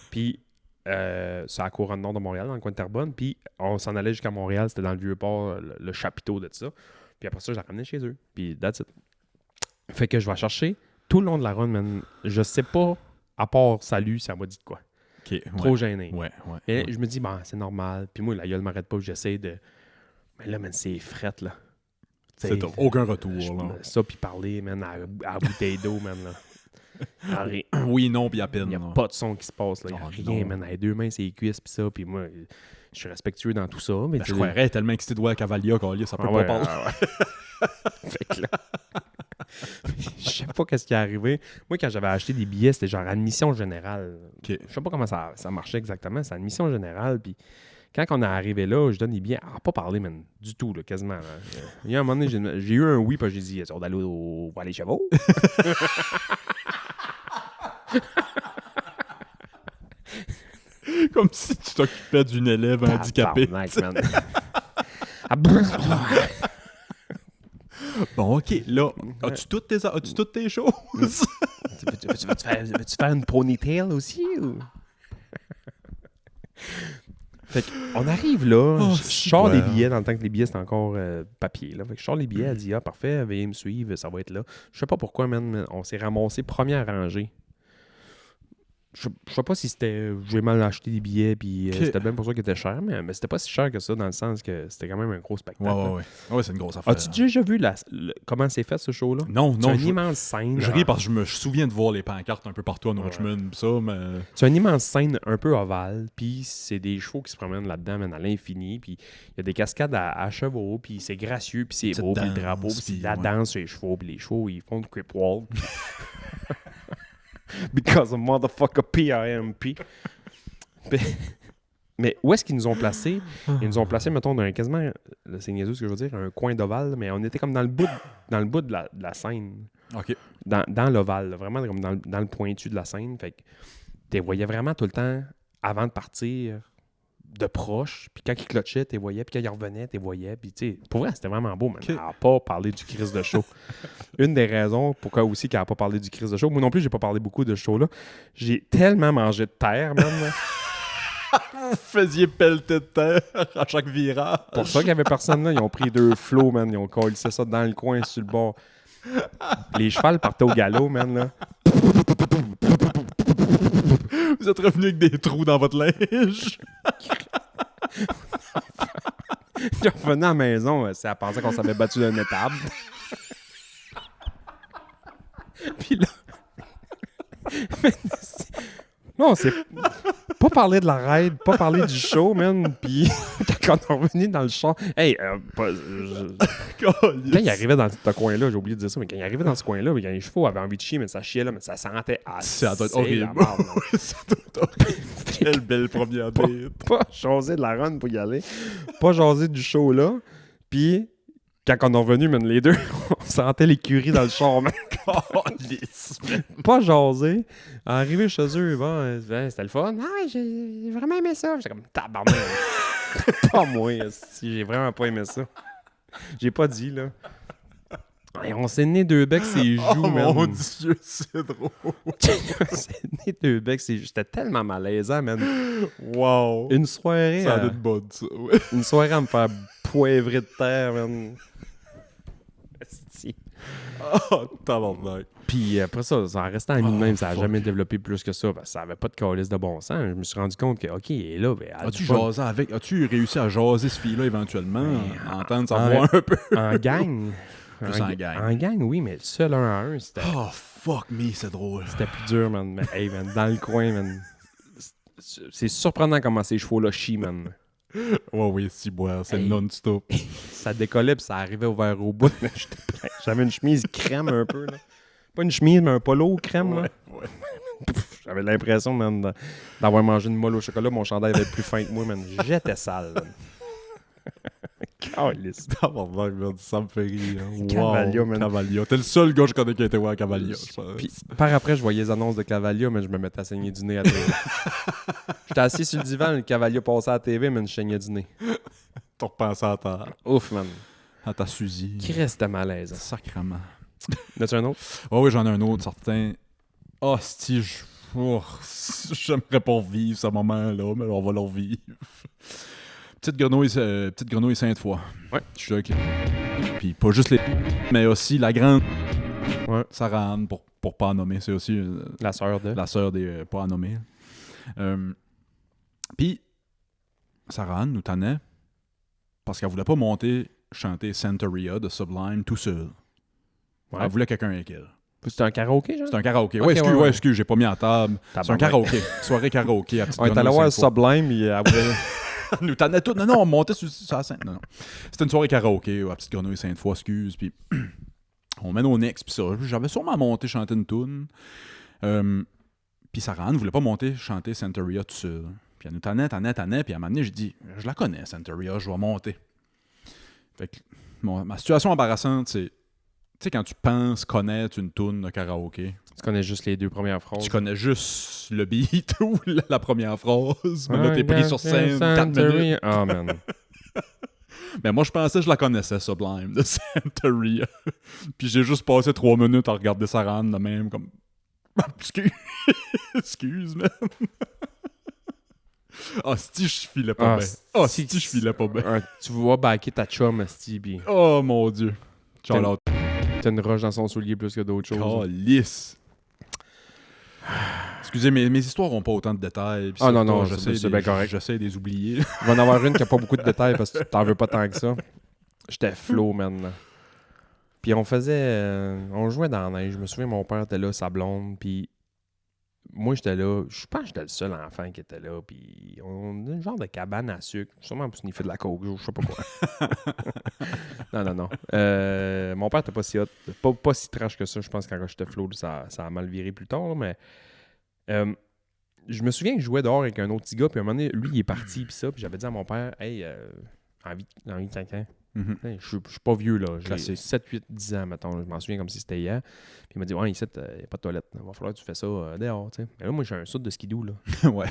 Puis c'est à la Couronne Nord de Montréal, dans le coin de Terrebonne. Puis on s'en allait jusqu'à Montréal. C'était dans le Vieux-Port, le chapiteau de ça. Puis après ça, je la ramenais chez eux. Puis that's it. Fait que je vais chercher tout le long de la run, man. Je sais pas, à part salut, ça m'a dit de quoi. OK. Trop gêné. Ouais, ouais. Et ouais. je me dis, ben, c'est normal. Puis moi, la gueule m'arrête pas. J'essaie de. Mais là, man, c'est frette, là. C'est top. Aucun retour. là. Ça, puis parler, man, à la bouteille d'eau, man, là. Oui, non, puis à peine. Il n'y a là. pas de son qui se passe, là. Il n'y a Oh, rien, non. man. À les 2 mains, c'est les cuisses, puis ça. Puis moi, je suis respectueux dans tout ça. Mais Ben, je croirais tellement excité de voir Cavalia, ça peut pas parler. Fait que là, je sais pas qu'est-ce qui est arrivé. Moi, quand j'avais acheté des billets, c'était genre admission générale. OK. Je sais pas comment ça marchait exactement. C'est admission générale. Puis quand on est arrivé là, je donne des billets. Ah, pas parler, man. Du tout, là, quasiment. Là. Il y a un moment donné, j'ai eu un oui, puis j'ai dit, on va aller voir les chevaux. Comme si tu t'occupais d'une élève handicapée. Tabarnak, man. Bon, OK. Là, as-tu toutes tes choses? Veux-tu faire une ponytail aussi? Ou? Fait qu'on arrive là, Oh, je sors super. les billets dans le temps que les billets c'était encore papier. Là. Fait que je sors les billets, elle dit, ah parfait, veuillez me suivre, ça va être là. Je sais pas pourquoi, man, mais on s'est ramassé première rangée. Je sais pas si c'était. J'ai mal acheté des billets, puis c'était bien pour ça qu'il était cher, mais c'était pas si cher que ça, dans le sens que c'était quand même un gros spectacle. Ouais. Ouais, c'est une grosse affaire. As-tu déjà vu comment c'est fait ce show-là? Non, C'est non. une immense scène. Je ris parce que je me souviens de voir les pancartes un peu partout en Richmond, pis ça, mais... C'est une immense scène un peu ovale, puis c'est des chevaux qui se promènent là-dedans, man, à l'infini, puis il y a des cascades à chevaux, puis c'est gracieux, puis c'est Petite beau, puis le danse, drapeau, puis c'est de la puis danse sur les chevaux, puis les chevaux, ils font du crip walk. Because of motherfucker P.I.M.P. Mais où est-ce qu'ils nous ont placés? Ils nous ont placés, mettons, dans quasiment, c'est niaiseux ce que je veux dire, un coin d'ovale, mais on était comme dans le bout de la scène. OK. Dans l'ovale, là, vraiment comme dans le pointu de la scène. Fait que tu les voyais vraiment tout le temps, avant de partir, de proche. Puis quand ils clutchaient, tu les voyais. Puis quand ils revenaient, tu les voyais. Puis tu sais, pour vrai, c'était vraiment beau, man. OK. Elle n'a pas parlé du Chris de show. Une des raisons pourquoi aussi qu'elle n'a pas parlé du Chris de show, moi non plus, j'ai pas parlé beaucoup de ce show-là. J'ai tellement mangé de terre, man. Vous faisiez pelleter de terre à chaque virage. Pour ça qu'il y avait personne là, ils ont pris 2 flots, man. Ils ont collé ça dans le coin, sur le bord. Les chevals partaient au galop, man, là. Vous êtes revenu avec des trous dans votre linge. Ils revenaient à la maison, c'est à penser qu'on s'avait battu d'un étable. Puis là... Non, c'est pas parler de la ride, pas parler du show, man. Puis quand on est revenu dans le char, hey, quand il arrivait dans ce coin-là, j'ai oublié de dire ça, mais quand il arrivait dans ce coin-là, quand les chevaux avaient envie de chier, mais ça chiait là, mais ça sentait assez. Ça doit être horrible. la merde, man. Ça doit être horrible. Quelle belle première date. Pas jaser de la run pour y aller, pas jaser du show là, puis quand on est revenu, man, les deux, on sentait l'écurie dans le char, man. Calisse, man. Pas jaser. Arrivé chez eux, bon, c'était le fun. Ah ouais, j'ai vraiment aimé ça. J'étais comme tabarnak. Pas moi, esti, j'ai vraiment pas aimé ça. J'ai pas dit, là. Et on s'est né deux becs ses joues, Oh man. mon Dieu, c'est drôle. On s'est né deux becs ses joues. J'étais tellement malaisant, man. Wow. Une soirée, Ça a une bonne, ça. Ouais. une soirée à me faire poivrer de terre, man. Esti. Oh, tabarnak. Puis après ça, ça en restant ami de même, ça n'a jamais développé plus que ça, parce que ça avait pas de calice de bon sens. Je me suis rendu compte que, OK, il est là, ben, As-tu réussi à jaser ce fille-là éventuellement? Entendre sa voix un peu? en gang. Plus en gang. En gang, oui, mais seul un à un, c'était Oh, fuck me, c'est drôle. plus dur, man. Mais hey, man, dans le coin, man. C'est surprenant comment ces chevaux-là chient, man. Ouais, oui, si boire, c'est Hey. non-stop. Ça décollait puis ça arrivait au verre au bout. Mais j'étais plein. J'avais une chemise crème un peu, là. Pas une chemise, mais un polo crème, là. Ouais. J'avais l'impression, man, d'avoir mangé une molle au chocolat. Mon chandail avait plus faim que moi, man. J'étais sale, man. Calisse. Tabarnak, man, ça me fait rire. Wow, Cavalia, man. Cavalia. T'es le seul gars que je connais qui a été voir à Cavalia, je pense. Puis par après, je voyais les annonces de Cavalia, mais je me mettais à saigner du nez à la TV. J'étais assis sur le divan, le Cavalia passait à la TV, mais je saignais du nez. T'as repensé Ouf, man. à ta Suzy. Qui restait malaise. Sacrement. N'as-tu un autre? Oh oui, j'en ai un autre, certain. Oh, j'aimerais pas revivre ce moment-là, mais on va le revivre. Petite grenouille Sainte-Foy. Ouais. Je suis OK. Puis pas juste les... mais aussi la grande... Ouais. Sarah Anne, pour pas en nommer. C'est aussi La sœur de. la sœur des... pas en nommer. Puis Sarah Anne nous tannait parce qu'elle voulait pas monter chanter Santeria de Sublime tout seul. Ouais. Elle voulait quelqu'un avec elle. C'était un karaoké, genre? C'est un karaoké. Ok, Ouais, excuse, ouais. excuse, j'ai pas mis en table. C'est un Tabarnak. karaoké. Soirée karaoké à Petite On est allé Grenouille voir Sainte-Foy. Sublime, elle voulait... Nous tannait tout. Non, on montait sur la scène. Non. C'était une soirée karaoké à Petite Grenouille Sainte-Foy, excuse. Puis on mène au Nex, puis ça. J'avais sûrement monté chanter une toune. Puis Sarah Anne voulait pas monter chanter Santeria tout seul. Puis elle nous tannait. Puis à un moment donné, j'ai dit, je la connais, Santeria, je vais monter. Fait que ma situation embarrassante, c'est, tu sais, quand tu penses connaître une toune de karaoké, Tu connais juste les deux premières phrases. tu connais juste le beat ou la première phrase, mais là, t'es pris sur scène 4 minutes. Ah, man. Mais moi, je pensais que je la connaissais, Sublime, de Santeria. Puis j'ai juste passé 3 minutes à regarder Sarah Anne de même, comme... Excuse, man. Ah, si je filais pas bien. Ah, si je filais pas bien. Tu vois backer ta chum, asti, pis Oh, mon Dieu. Charlotte. t'as une roche dans son soulier plus que d'autres choses. Oh, lisse. Excusez, mes histoires n'ont pas autant de détails. puis Ah, non, surtout, non, j'essaie c'est de bien correct. J'essaie de les oublier. Il va en avoir une qui a pas beaucoup de détails parce que t'en veux pas tant que ça. J'étais flow, man. Puis on faisait... on jouait dans la neige. Je me souviens, mon père était là, sa blonde, puis moi, j'étais là. Je pense que j'étais le seul enfant qui était là, puis on a un genre de cabane à sucre. Sûrement pour sniffer de la coke, je sais pas quoi. Non. Mon père était pas si hot. Pas si trash que ça, je pense, quand j'étais flow. Ça a mal viré plus tard, là, mais... je me souviens que je jouais dehors avec un autre petit gars, puis à un moment donné, lui, il est parti, puis ça, puis j'avais dit à mon père, « Hey, envie de quelqu'un. Mhm. Hey, je suis pas vieux, là. J'ai Classique. 7, 8, 10 ans, mettons. Je m'en souviens comme si c'était hier. Puis il m'a dit, « Ouais, ici, il n'y a pas de toilette. Il va falloir que tu fais ça dehors, tu sais. » Mais là, moi, j'ai un saut de skidoo, là. Ouais.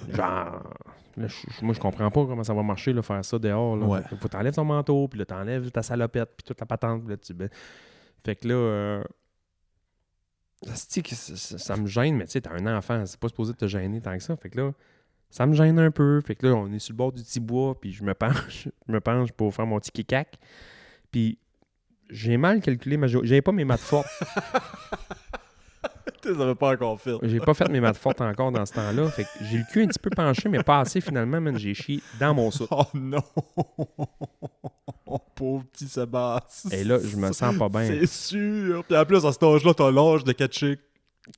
Genre... Là, moi, je comprends pas comment ça va marcher, là, faire ça dehors, là. Ouais. Faut que t'enlèves ton manteau, puis là, t'enlèves ta salopette, puis toute la patente, puis là, Fait que là... ça me gêne, mais tu sais, t'as un enfant, c'est pas supposé te gêner tant que ça. Fait que là, ça me gêne un peu. Fait que là, on est sur le bord du petit bois, puis je me penche pour faire mon petit kick-cac. Puis j'ai mal calculé ma j'avais pas mes maths fortes. Tu les avais pas encore fait. J'ai pas fait mes maths fortes encore dans ce temps-là. Fait que j'ai le cul un petit peu penché, mais pas assez finalement, man. J'ai chié dans mon saut. Oh non! Pauvre petit Sébastien. Et là, je me sens pas bien. C'est sûr. Puis en plus, à cet âge-là, t'as l'âge de catcher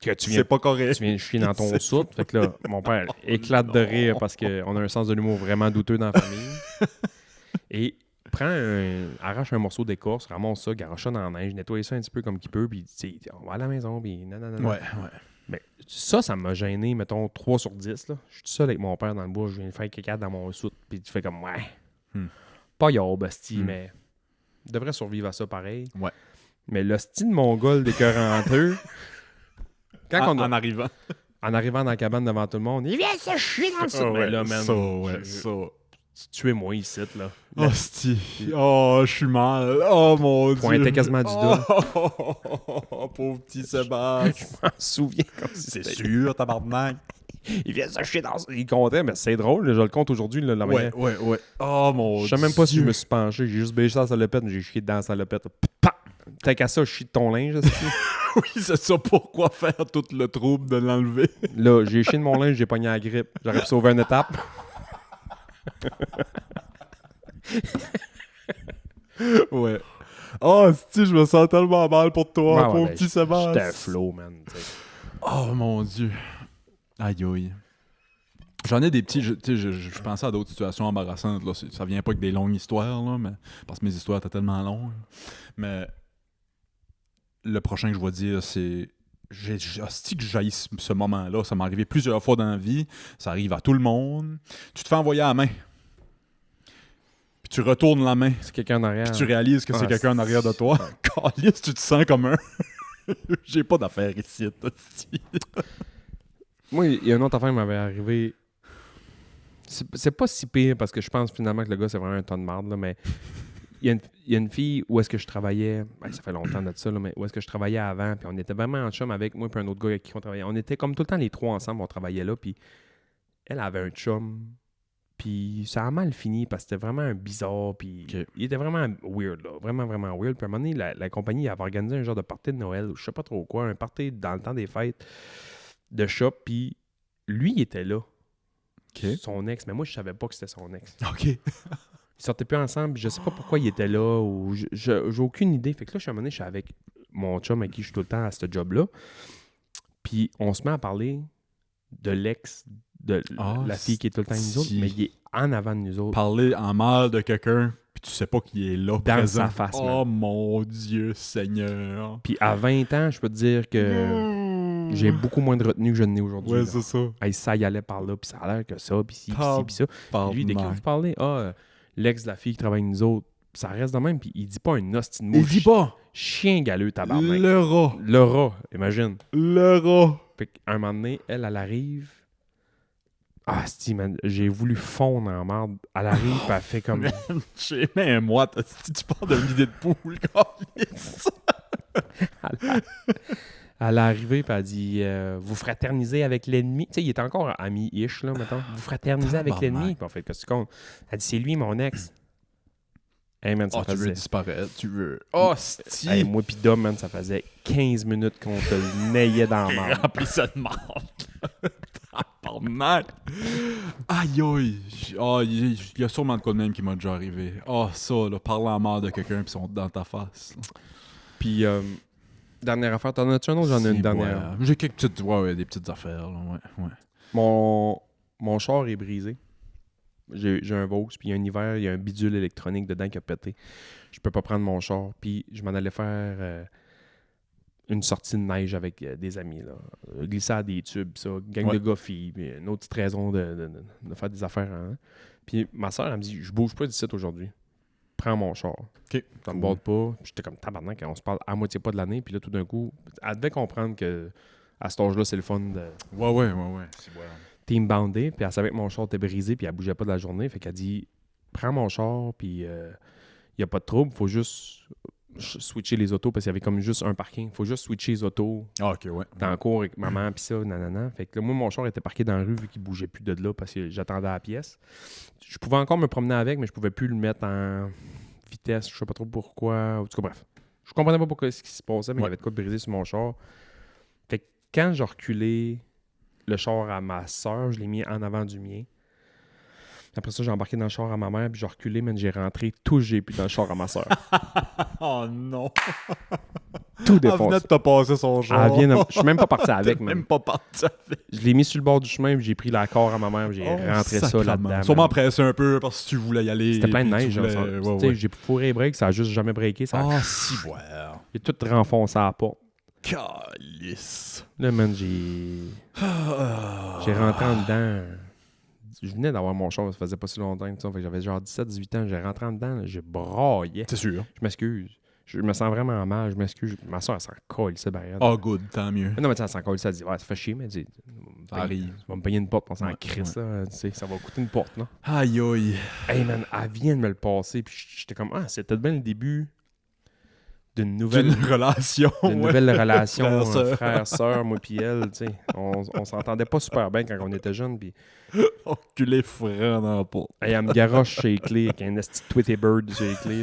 que tu viens C'est pas correct. Tu viens chier dans ton soute. Fait que là, mon père éclate de rire parce qu'on a un sens de l'humour vraiment douteux dans la famille. Et arrache un morceau d'écorce, ramasse ça, garoche ça dans la neige, nettoie ça un petit peu comme qu'il peut, puis on va à la maison, puis nanana. Ouais. Mais ça m'a gêné, mettons, 3 sur 10. Là. Je suis tout seul avec mon père dans le bois, je viens faire caca dans mon soute, puis tu fais comme, pas yo, basti, mais je devrais survivre à ça pareil. Ouais. Mais le style mongol d'écœuranteux, En arrivant. En arrivant dans la cabane devant tout le monde, il vient se chier dans le soute. Mais là, man, tuez-moi ici, là. Hostie. Oh, je suis mal. Oh, mon Dieu. Pointait quasiment du doigt. Oh, pauvre petit Sébastien. Je m'en souviens comme si C'est c'était- sûr, tabarnak. Il vient se chier dans... Il comptait, mais c'est drôle. Je le compte aujourd'hui. Là, la manière. Ouais. Oh, mon Dieu. Je sais même pas si je me suis penché. J'ai juste baissé la salopette, mais j'ai chié dans la salopette. Pam! T'as qu'à ça, je chie de ton linge. Oui, c'est ça. Pourquoi faire tout le trouble de l'enlever? Là, j'ai chié de mon linge, j'ai pogné la grippe. J'aurais pu sauver une étape. Ouais. Oh, si, je me sens tellement mal pour toi, Ouais, pauvre ben, petit Sébastien. J'étais un flow, man. T'sais. Oh, mon Dieu. Aïe, aïe. J'en ai des petits... Je pensais à d'autres situations embarrassantes. Là. Ça vient pas que des longues histoires, là, mais, parce que mes histoires étaient tellement longues. Mais le prochain que je vais dire, c'est... Hostie que j'haïs ce moment-là. Ça m'est arrivé plusieurs fois dans la vie. Ça arrive à tout le monde. Tu te fais envoyer à la main. Puis tu retournes la main. C'est quelqu'un en arrière. Puis tu réalises que c'est quelqu'un en arrière de toi. Calice, tu te sens comme un... J'ai pas d'affaires ici, hostie. Moi, il y a une autre affaire qui m'avait arrivé. C'est pas si pire parce que je pense finalement que le gars, c'est vraiment un ton de marde, là, mais il y a une fille où est-ce que je travaillais, ça fait longtemps de ça, là, mais où est-ce que je travaillais avant, puis on était vraiment en chum avec moi et un autre gars avec qui on travaillait. On était comme tout le temps les trois ensemble, on travaillait là, puis elle avait un chum, puis ça a mal fini parce que c'était vraiment un bizarre, puis il était vraiment weird, là, vraiment, vraiment weird. Puis à un moment donné, la compagnie avait organisé un genre de party de Noël, ou je sais pas trop quoi, un party dans le temps des fêtes de shop, puis lui, il était là. Okay. Son ex, mais moi, je savais pas que c'était son ex. OK. Ils sortaient plus ensemble, puis je sais pas pourquoi il était là, ou j'ai aucune idée. Fait que là, à un moment donné, je suis avec mon chum avec qui je suis tout le temps à ce job-là, puis on se met à parler de l'ex de la fille qui est tout le temps avec nous autres, mais il est en avant de nous autres. Parler en mal de quelqu'un, puis tu sais pas qu'il est là, dans présent. sa face, Oh man. mon Dieu Seigneur. Puis à 20 ans, je peux te dire que j'ai beaucoup moins de retenue que je n'ai aujourd'hui. Ouais, là. c'est ça. Hey, ça y allait par là, puis ça a l'air que ça, puis ci, puis ci, puis ça. Puis lui, dès que vous parlez, l'ex de la fille qui travaille avec nous autres, ça reste de même, puis il dit pas un hostie de mot. Il dit pas. Chien galeux, tabarnak. Le rat. Le rat, imagine. Le rat. Fait qu'à un moment donné, elle arrive. Ah, man, j'ai voulu fondre en marde. Elle arrive, puis elle fait comme... J'ai même un mois, si tu parles d'une idée de poule, câlisse. Elle est arrivée, puis elle dit vous fraternisez avec l'ennemi. Tu sais, il était encore ami-ish, là, mettons. Vous fraternisez avec l'ennemi. Puis on fait, qu'est-ce que tu comptes? Elle dit c'est lui, mon ex. Hey, man, ça Tu veux faisait. disparaître, tu veux. Oh, c'ti. Hey, moi, pis Dom, man, ça faisait 15 minutes qu'on te naillait dans la marde. Remplis ça de marde. Tabarnak. Aïe, aïe. Oh, il y a sûrement de quoi de même qui m'a déjà arrivé. Oh, ça, là, parler en mal de quelqu'un puis ils sont dans ta face. Là. Puis, dernière affaire, t'en as-tu un autre? J'en ai une dernière. J'ai quelques petites, des petites affaires, là, ouais. Mon char est brisé. J'ai un Vaux, puis un hiver, il y a un bidule électronique dedans qui a pété. Je peux pas prendre mon char. Puis je m'en allais faire une sortie de neige avec des amis. Là. Glisser à des tubes, ça, gang de gars-filles, puis une autre petite raison de faire des affaires. Hein. Puis ma soeur, elle me dit, je bouge pas d'ici aujourd'hui. Prends mon char. OK. Ça me borde pas. Puis j'étais comme tabarnak, on se parle à moitié pas de l'année. Puis là, tout d'un coup, elle devait comprendre que à cet âge-là, c'est le fun de... Ouais. C'est bon. Team boundé, puis elle savait que mon char était brisé, puis elle bougeait pas de la journée. Fait qu'elle dit prends mon char, puis y a pas de trouble, faut juste switcher les autos, parce qu'il y avait comme juste un parking. Faut juste switcher les autos. Ah, OK, ouais. T'es en cours avec maman, puis ça, nanana. Fait que là, moi, mon char était parqué dans la rue, vu qu'il bougeait plus de là, parce que j'attendais à la pièce. Je pouvais encore me promener avec, mais je pouvais plus le mettre en vitesse, je sais pas trop pourquoi. En tout cas, bref. Je comprenais pas pourquoi ce qui se passait, mais il y avait de quoi de brisé sur mon char. Fait que quand j'ai reculé le char à ma soeur, je l'ai mis en avant du mien. Après ça, j'ai embarqué dans le char à ma mère, puis j'ai reculé, mais j'ai rentré tout le GP dans le char à ma soeur. Oh non! tout Elle venait défoncé. de te passer son char. Je suis même pas parti avec, T'es man. même pas parti avec. Je l'ai mis sur le bord du chemin, puis j'ai pris l'accord à ma mère, puis j'ai rentré ça sacrément. là-dedans. Sûrement man. pressé un peu parce que tu voulais y aller. C'était plein de puis tu neige. voulais- genre, ouais, tu sais, ouais. j'ai fourré les breaks, ça a juste jamais breaké. Ça a... Ah, si, ouais. J'ai tout renfoncé à la porte. Calice. Là, man, j'ai rentré en dedans. Je venais d'avoir mon char, ça faisait pas si longtemps que ça. Fait que j'avais genre 17-18 ans. J'ai rentré en dedans, là, j'ai braillé. C'est sûr. Je m'excuse. Je me sens vraiment mal, je m'excuse. Ma soeur, elle s'en colle, c'est barré. Ah, good, tant mieux. Non, mais tu sais, elle s'en colle, ça dit, ouais, ça fait chier, mais tu sais, Ça arrive. tu vas me payer une porte, on s'en Ouais, crisse, là, tu sais, ça va coûter une porte, là. Aïe, aïe. Hey, man, elle vient de me le passer, puis j'étais comme, ah, c'était peut-être bien le début d'une D'une nouvelle relation. d'une nouvelle relation, Frère-sœur. frère-sœur, moi puis elle, tu sais. On s'entendait pas super bien quand on était jeunes, puis Enculé vraiment pas. hey, elle me garoche chez les clés avec un esti de Tweety Bird chez les clés.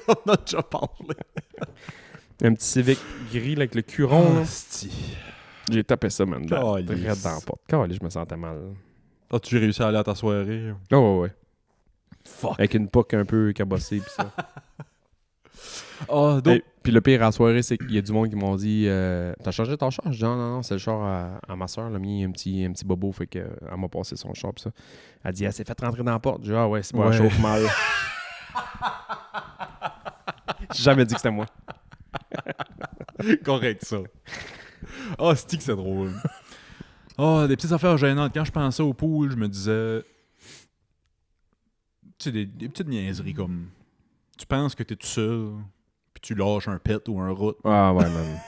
On a déjà parlé. Un petit Civic gris là, avec le cul rond, là. Asti. J'ai tapé ça, man, Calice. direct dans la porte. Caliste, je me sentais mal. As-tu réussi à aller à ta soirée? Oh, ouais, ouais. Fuck. Avec une poque un peu cabossée, puis ça. Ah, Hey, puis le pire à la soirée, c'est qu'il y a du monde qui m'ont dit t'as changé ton char? Je dis non, c'est le char à ma soeur, là, mis un petit bobo, fait qu'elle m'a passé son char pis ça. Elle dit elle s'est fait rentrer dans la porte. Je dis ah ouais, c'est pas un Ouais. chauffe mal. J'ai jamais dit que c'était moi. correct, ça. Ah, c'est que c'est drôle. Ah, des petites affaires gênantes. Quand je pensais au pool, je me disais... Tu sais, des petites niaiseries comme... Tu penses que t'es tout seul, puis tu lâches un pet ou un rat. Ah ouais, man.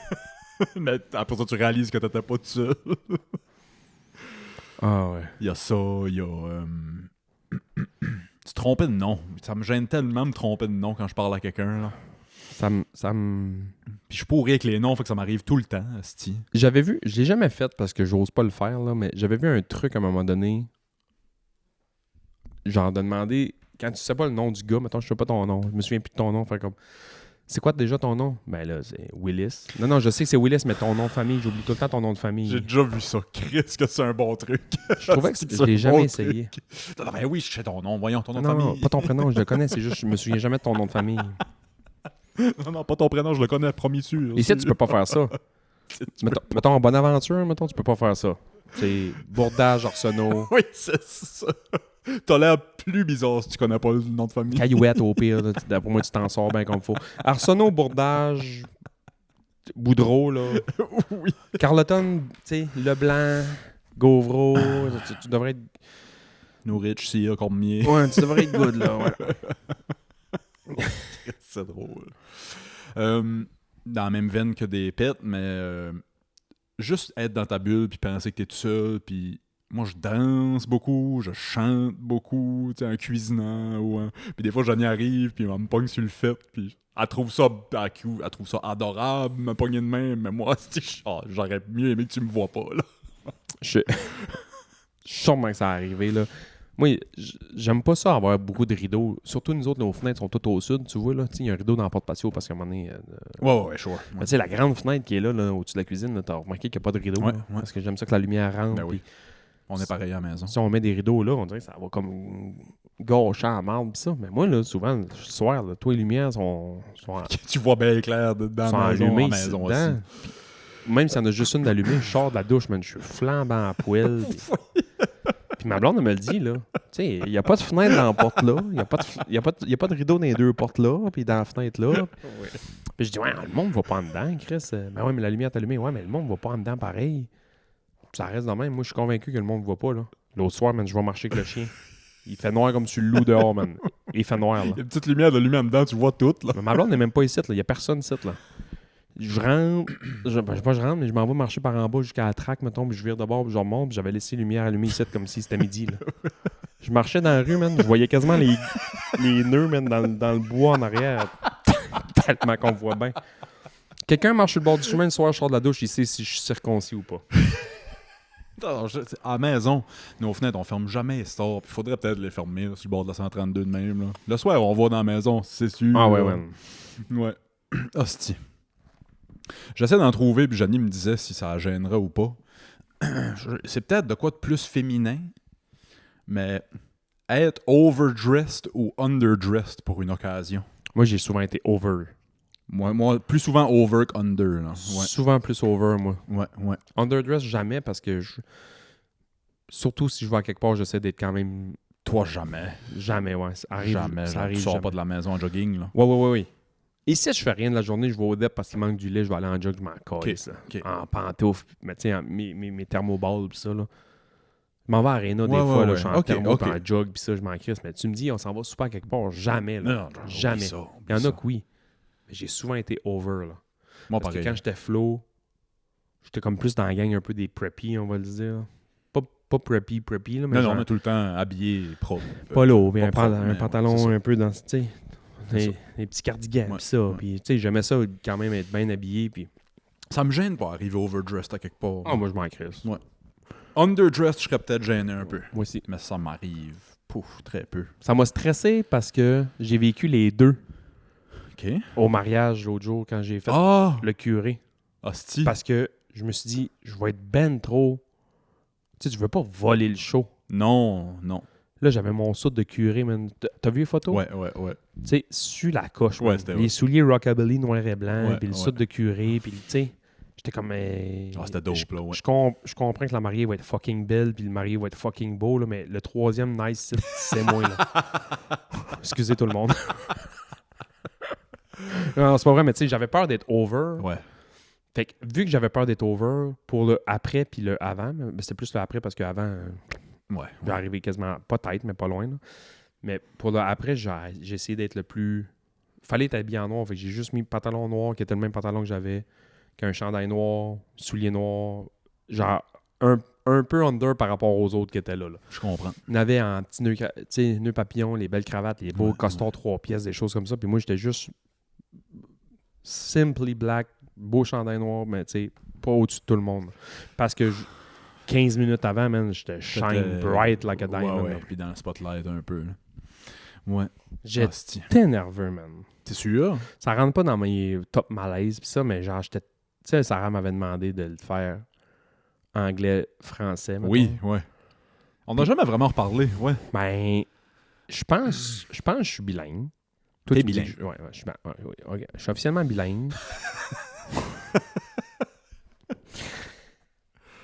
Mais après ça, tu réalises que t'étais pas tout seul. Ah ouais. Il y a ça, il y a... Tu te trompais de nom. Ça me gêne tellement de me tromper de nom quand je parle à quelqu'un, là. Ça me... Puis je suis pourri avec les noms, fait que ça m'arrive tout le temps, asti. J'avais vu, je l'ai jamais fait parce que j'ose pas le faire, là, mais j'avais vu un truc à un moment donné. Genre de demander, quand tu sais pas le nom du gars, mettons, je sais pas ton nom, je me souviens plus de ton nom, fait comme, c'est quoi déjà ton nom? Ben là, c'est Willis. Non, je sais que c'est Willis, mais ton nom de famille, j'oublie tout le temps ton nom de famille. J'ai déjà vu ça. Chris, que c'est un bon truc. Je trouvais que je l'ai jamais essayé. Non, ben oui, je sais ton nom. Voyons, ton nom de Non, famille. pas ton prénom, je le connais, c'est juste, je me souviens jamais de ton nom de famille. Non, pas ton prénom, je le connais, promis sûr. Ici, tu peux pas faire ça. Mettons en bonne aventure, mettons, tu peux pas faire ça. C'est Bourdage, Arsenault, Oui, c'est ça. T'as l'air plus bizarre si tu connais pas le nom de famille. Caillouette au pire. Là, pour moi, tu t'en sors bien comme faut. Arsenault, Bourdage, Boudreau, là. Oui. Carleton, tu sais, Leblanc, Gauvreau. Tu devrais être. Norwich, Sia, Cormier. Ouais, tu devrais être good, là. Ouais. C'est drôle. Dans la même veine que des pets, mais juste être dans ta bulle puis penser que t'es tout seul, puis moi je danse beaucoup, je chante beaucoup, tu sais, en cuisinant ou puis des fois j'en y arrive puis elle me pogne sur le fait puis elle trouve ça adorable, me pogner de main, mais moi j'aurais mieux aimé que tu me vois pas là. Je suis sûrement que ça va arriver, là. Moi, j'aime pas ça avoir beaucoup de rideaux. Surtout nous autres, nos fenêtres sont toutes au sud, tu vois, là. Il y a un rideau dans la porte patio parce qu'à un moment donné... Ouais, sure. Tu sais, la grande fenêtre qui est là, au-dessus de la cuisine, t'as remarqué qu'il n'y a pas de rideau. Ouais, là, ouais. Parce que j'aime ça que la lumière rentre. Ben oui. puis On est pareil à la maison. si on met des rideaux là, on dirait que ça va comme gâcher à la marde pis ça. Mais moi, là, souvent, le soir, là, toi, les lumières sont Tu vois bien clair dans sont la maison, allumées à la ici maison dedans. aussi. Puis même s'il y en a juste une d'allumée, je sors de la douche, man, je suis flambant à poil. Puis ma blonde, elle me le dit, là. Tu sais, il n'y a pas de fenêtre dans la porte là. Il n'y a pas de rideau dans les deux portes là, puis dans la fenêtre là. Puis je dis, ouais, le monde va pas en dedans, Chris. Ben ouais, mais la lumière est allumée. Ouais, mais le monde va pas en dedans pareil. Puis ça reste de même. Moi, je suis convaincu que le monde ne voit pas, là. L'autre soir, man, je vais marcher avec le chien. Il fait noir comme sur le loup dehors, man. Il fait noir, là. Il y a une petite lumière de lumière dedans, tu vois tout là. Mais ma blonde n'est même pas ici, là. Il n'y a personne ici, là. Je rentre, je rentre, mais je m'en vais marcher par en bas jusqu'à la traque, mettons, puis je vire de bord, puis je remonte, puis j'avais laissé la lumière allumée ici comme si c'était midi, là. Je marchais dans la rue, man, je voyais quasiment les nœuds, man, dans le bois en arrière. Tellement qu'on voit bien. Quelqu'un marche sur le bord du chemin le soir, je sors de la douche, il sait si je suis circoncis ou pas. Non, à la maison, nos fenêtres, on ferme jamais les stores. Il faudrait peut-être les fermer là, sur le bord de la 132 de même. Là. Le soir, on va dans la maison, c'est sûr. Ah ouais, là. ouais. Ouais. Hostie. J'essaie d'en trouver, puis Janie me disait si ça la gênerait ou pas. C'est peut-être de quoi de plus féminin, mais être overdressed ou underdressed pour une occasion. Moi, j'ai souvent été over. Moi, plus souvent over qu'under. Là. Ouais. Souvent plus over, moi. Ouais. Underdress, jamais, parce que surtout si je vais à quelque part, j'essaie d'être quand même... Toi, jamais. Jamais, ouais. Ça arrive, Jamais. ça Genre, arrive tu sors jamais. pas de la maison en jogging. Là. Ouais. Et si je fais rien de la journée, je vais au dep parce qu'il manque du lait, je vais aller en jog, je m'en calisse, là. ok. En pantoufles, mais tu sais, mes thermoballs pis ça, là. Je m'en vais à Arena des fois, là, je suis en thermo pis en jog pis ça, je m'en crisse. Mais tu me dis, on s'en va super quelque part, jamais, là. Non, jamais. Il y en a que oui. Mais j'ai souvent été over, là. Moi, Parce pareil. que quand j'étais flow, j'étais comme plus dans la gang un peu des preppy, on va le dire. Pas preppy, là, mais Non, genre, on est tout le temps habillé propre. pas lourd, puis pas un propre, mais pantalon ouais, c'est ça. un peu dans, tu sais, C'est des petits cardigans, Ouais, pis ça. ouais. Puis, tu sais, j'aimais ça quand même être bien habillé, puis... Ça me gêne pas arriver overdressed à quelque part. Ah, moi, je m'en crisse. Ouais. Underdressed, je serais peut-être gêné un peu. Moi aussi. Mais ça m'arrive. Pouf, très peu. Ça m'a stressé parce que j'ai vécu les deux OK. au mariage l'autre jour quand j'ai fait Ah! le curé. Hostie. Parce que je me suis dit, je vais être ben trop... Tu sais, tu veux pas voler le show. Non. Là, j'avais mon soude de curé, man. T'as vu les photos? Ouais. Tu sais, sur la coche. Ouais, man. c'était les hot. souliers rockabilly noir et blanc, Ouais, puis le ouais. soude de curé, puis tu sais, j'étais comme... C'était dope, là, ouais. Je comprends que la mariée va être fucking belle, puis le marié va être fucking beau, là, mais le troisième nice, c'est moi, là. Excusez tout le monde. Non, c'est pas vrai, mais tu sais, j'avais peur d'être over. Ouais. Fait que, vu que j'avais peur d'être over pour le après puis le avant, mais c'était plus le après parce qu'avant, Ouais. j'ai arrivé quasiment, pas tête, mais pas loin. Là. Mais pour le après, j'ai essayé d'être le plus. Fallait être habillé en noir. Fait que j'ai juste mis pantalon noir qui était le même pantalon que j'avais, qu'un chandail noir, souliers noirs. Genre un peu under par rapport aux autres qui étaient là. Je comprends. Il y en avait en petits nœuds papillons, les belles cravates, les beaux Ouais, costauds 3 pièces, des choses comme ça. Puis moi, j'étais juste simply black, beau chandail noir, mais tu sais, pas au-dessus de tout le monde. Parce que 15 minutes avant, man, j'étais shine bright like a diamond. Ouais. Puis dans le spotlight un peu. Là. Ouais. Hostie. J'étais nerveux, man. T'es sûr? Ça rentre pas dans mes top malaises pis ça, mais genre, j'étais... Tu sais, Sarah m'avait demandé de le faire anglais-français, mettons. Oui, ouais. On n'a jamais vraiment reparlé, ouais. Ben, je pense que je suis bilingue. Toi, T'es tu me dis bilingue. que ouais, je suis ok. Je suis officiellement bilingue.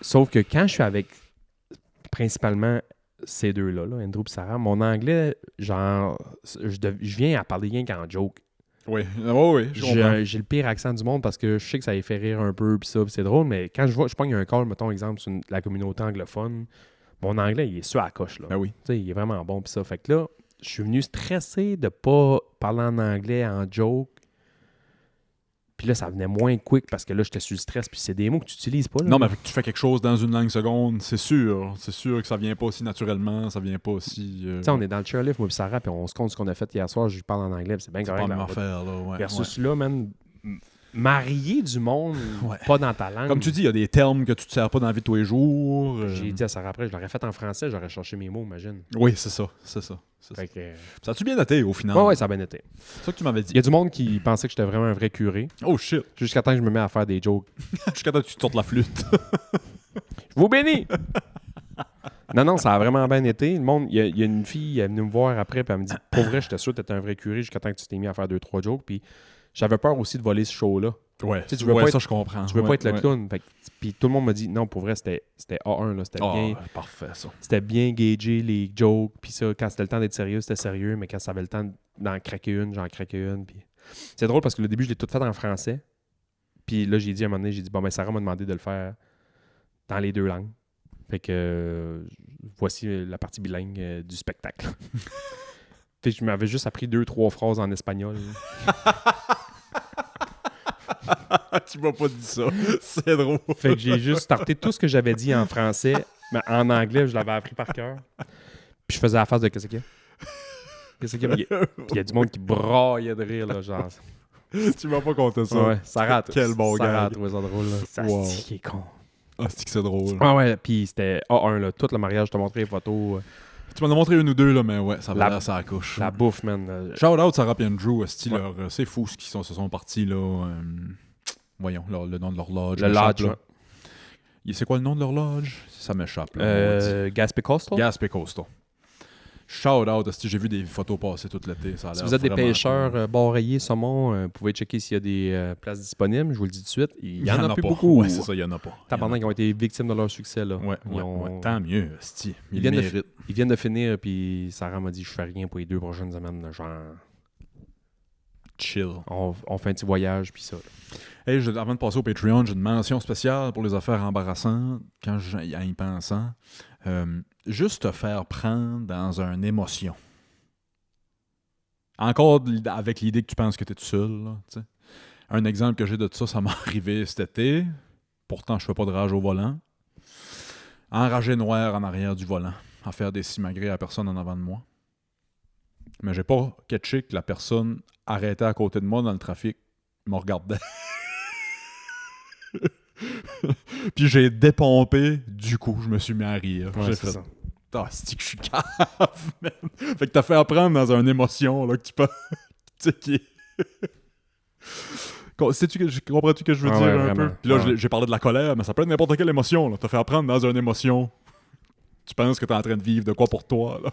Sauf que quand je suis avec principalement ces deux-là, là, Andrew et Sarah, mon anglais, genre, je viens à parler rien qu'en joke. Oui, je comprends. J'ai le pire accent du monde parce que je sais que ça les fait rire un peu, puis ça, puis c'est drôle, mais quand je pogne un call, mettons exemple, sur la communauté anglophone, mon anglais, il est sur la coche, là. Ben oui. Tu sais, il est vraiment bon, puis ça. Fait que là, je suis venu stressé de pas parler en anglais en joke. Puis là, ça venait moins quick parce que là, j'étais sur le stress. Puis c'est des mots que tu utilises pas. Là. Non, mais avec que tu fais quelque chose dans une langue seconde, c'est sûr. C'est sûr que ça vient pas aussi naturellement, ça vient pas aussi... Tu sais, on est dans le chairlift, moi et Sarah, puis on se compte ce qu'on a fait hier soir. Je lui parle en anglais, puis c'est bien c'est correct. pas là, même affaire, là, ouais. versus là, man, marier du monde, Ouais. pas dans ta langue. Comme tu dis, il y a des termes que tu te sers pas dans la vie de tous les jours. J'ai dit à Sarah après, je l'aurais fait en français, j'aurais cherché mes mots, imagine. Oui, c'est ça. Fait que... Ça a-tu bien noté au final? Ouais, ça a bien été. C'est ça que tu m'avais dit. Il y a du monde qui pensait que j'étais vraiment un vrai curé, Oh shit! jusqu'à temps que je me mets à faire des jokes. Jusqu'à temps que tu te sortes la flûte. Je vous bénis! Non, ça a vraiment bien été. Le monde, il y a une fille, elle est venue me voir après, puis elle me dit, pour vrai, j'étais sûr que t'étais un vrai curé jusqu'à temps que tu t'es mis à faire 2-3 jokes, puis j'avais peur aussi de voler ce show-là. Ouais, Tu sais, tu veux pas être- ça je comprends. Tu veux pas être le ouais. clown. Fait que- puis tout le monde m'a dit, non, pour vrai, c'était A1, là, Parfait ça. c'était bien gagé, les jokes, puis ça, quand c'était le temps d'être sérieux, c'était sérieux, mais quand ça avait le temps d'en craquer une, j'en craquais une, puis... C'est drôle parce que le début, je l'ai tout fait en français, puis là, j'ai dit à un moment donné, bon, ben Sarah m'a demandé de le faire dans les deux langues. Fait que voici la partie bilingue du spectacle. Fait que je m'avais juste appris 2-3 phrases en espagnol. Tu m'as pas dit ça. C'est drôle. Fait que j'ai juste starté tout ce que j'avais dit en français, mais en anglais, je l'avais appris par cœur. Puis je faisais la face de qu'est-ce qu'il y a? Qu'est-ce qu'il y a? Puis il y a du monde qui braillait de rire, là, genre. Tu m'as pas compté ça. Ouais, Sarah, Quel bon Sarah gag. a trouvé ça drôle, là. Ça, Wow. c'est qui est con. Ah, c'est que c'est drôle. Ah ouais, puis c'était A1, là. Tout le mariage, je t'ai montré les photos. Tu m'en as montré une ou deux, là, mais ouais, ça va La- l'air ça couche. La bouffe, man. Shout out Sarah et Andrew, Ouais. c'est fou ce qu'ils se sont partis là. Voyons, le nom de leur lodge. Le m'échappe, lodge, là. C'est quoi le nom de leur lodge? Ça m'échappe. là, Gaspé Coastal? Gaspé Coastal. Shout out, j'ai vu des photos passer tout l'été. Ça a Si l'air vous êtes des vraiment pêcheurs cool. barrayés, saumon, vous pouvez checker s'il y a des places disponibles. Je vous le dis tout de suite. Il y en a plus pas. beaucoup. Ouais, c'est ça, il y en a pas. Tabarnak, qui ont été victimes de leur succès. Là. Ouais, Ils ouais, ont- ouais. Tant mieux, esti. Ils viennent de finir, puis Sarah m'a dit je fais rien pour les 2 prochaines semaines. Là, genre, Chill. on fait un petit voyage, puis ça. là. Hey, avant de passer au Patreon, j'ai une mention spéciale pour les affaires embarrassantes, en y pensant. Juste te faire prendre dans une émotion. Encore avec l'idée que tu penses que tu es tout seul. Là, t'sais. Un exemple que j'ai de ça, ça m'est arrivé cet été. Pourtant, je fais pas de rage au volant. Enragé noir en arrière du volant, à faire des simagrées à la personne en avant de moi. Mais j'ai pas catché que la personne arrêtait à côté de moi dans le trafic, me regardait. Puis j'ai dépompé, du coup, je me suis mis à rire. Ouais, J'ai c'est fait, ça. ah, c'est que je suis cave, man. Fait que t'as fait apprendre dans une émotion, là, que tu peux. Tu sais, qui est. Comprends-tu que je veux Ah dire ouais, un vraiment. peu? Puis là, Ouais. j'ai parlé de la colère, mais ça peut être n'importe quelle émotion, là. T'as fait apprendre dans une émotion. Tu penses que t'es en train de vivre de quoi pour toi, là.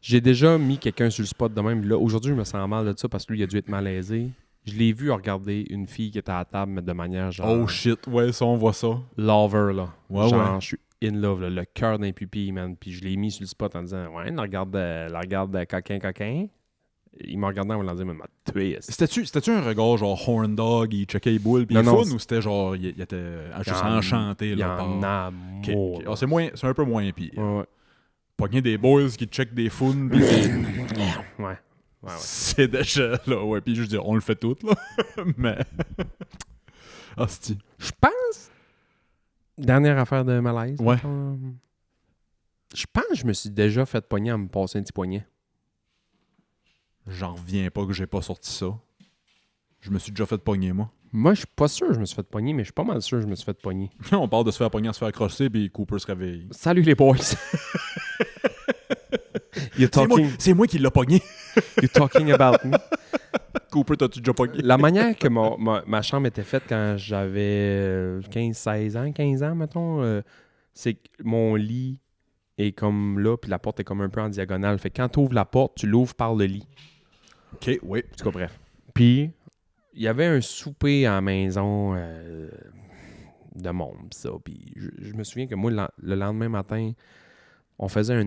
J'ai déjà mis quelqu'un sur le spot de même. Là, aujourd'hui, je me sens mal de ça parce que lui, il a dû être malaisé. Je l'ai vu regarder une fille qui était à la table, mais de manière genre. Oh shit, ouais, ça, on voit ça. Lover, là. Ouais, genre, ouais. je suis in love, là, le cœur d'un pupille, man. Puis je l'ai mis sur le spot en disant ouais, la regarde coquin. Il m'a regardé en me disant, mais m'a tué. C'était-tu un regard genre horn dog, il checkait les boules, puis Non, il non, fun, ou c'était genre, il était juste enchanté, Il y là, en par- a Ok, mort, ok. là. Ah, c'est un peu moins pire. Ouais. Pogner des boys qui checkent des founes, puis Ouais. c'est déjà là, ouais. Puis je veux dire, on le fait tout, là. Mais. Hostie. Je pense. Dernière affaire de malaise. Ouais. Je pense que je me suis déjà fait pogner à me passer un petit poignet. J'en reviens pas que j'ai pas sorti ça. Je me suis déjà fait pogner, moi. Moi, je suis pas sûr que je me suis fait pogner, mais je suis pas mal sûr que je me suis fait pogner. On parle de se faire pogner, à se faire crosser, puis Cooper se réveille. Salut les boys. You're C'est moi qui l'ai pogné. you're talking about me. Cooper, t'as-tu déjà pogné? La manière que ma chambre était faite quand j'avais 15 ans, mettons, c'est que mon lit est comme là, puis la porte est comme un peu en diagonale. Fait que quand tu ouvres la porte, tu l'ouvres par le lit. Ok, oui. En tout cas, bref. Puis, il y avait un souper à la maison de monde, pis ça. Puis, je me souviens que moi, le lendemain matin, on faisait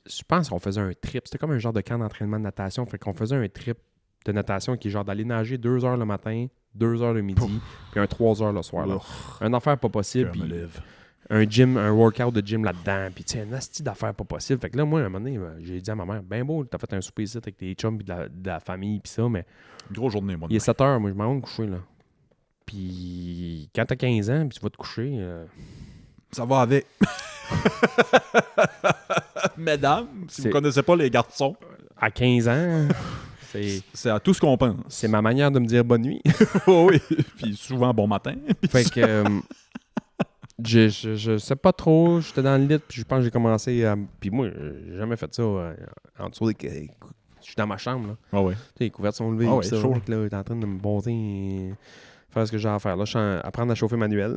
je pense qu'on faisait un trip. C'était comme un genre de camp d'entraînement de natation. Fait qu'on faisait un trip de natation qui est genre d'aller nager 2 heures le matin, 2 heures le midi, puis un 3 heures le soir. Là. Un affaire pas possible. Cœur me Puis lève. un workout de gym là-dedans. Puis, tu sais, un asti d'affaires pas possible. Fait que là, moi, à un moment donné, j'ai dit à ma mère, ben beau, t'as fait un souper ici avec tes chums, puis de la famille, puis ça, mais Grosse journée, moi. il est 7 heures, moi, je m'en vais me coucher, là. Puis, quand t'as 15 ans, puis tu vas te coucher, Ça va avec. Mesdames, si vous C'est- connaissez pas les garçons, à 15 ans, c'est à tout ce qu'on pense. c'est ma manière de me dire bonne nuit. Oh oui, puis souvent bon matin. Fait que, je sais pas trop, j'étais dans le lit, puis je pense que j'ai commencé à... Puis moi, j'ai jamais fait ça en dessous des... Je suis dans ma chambre, là. Ah ouais. Tu sais, les couvertes sont levées, Ah ouais, puis ça, chaud. fait que là, t'es en train de me bonzer et faire ce que j'ai à faire. Là, je suis apprendre à chauffer manuel.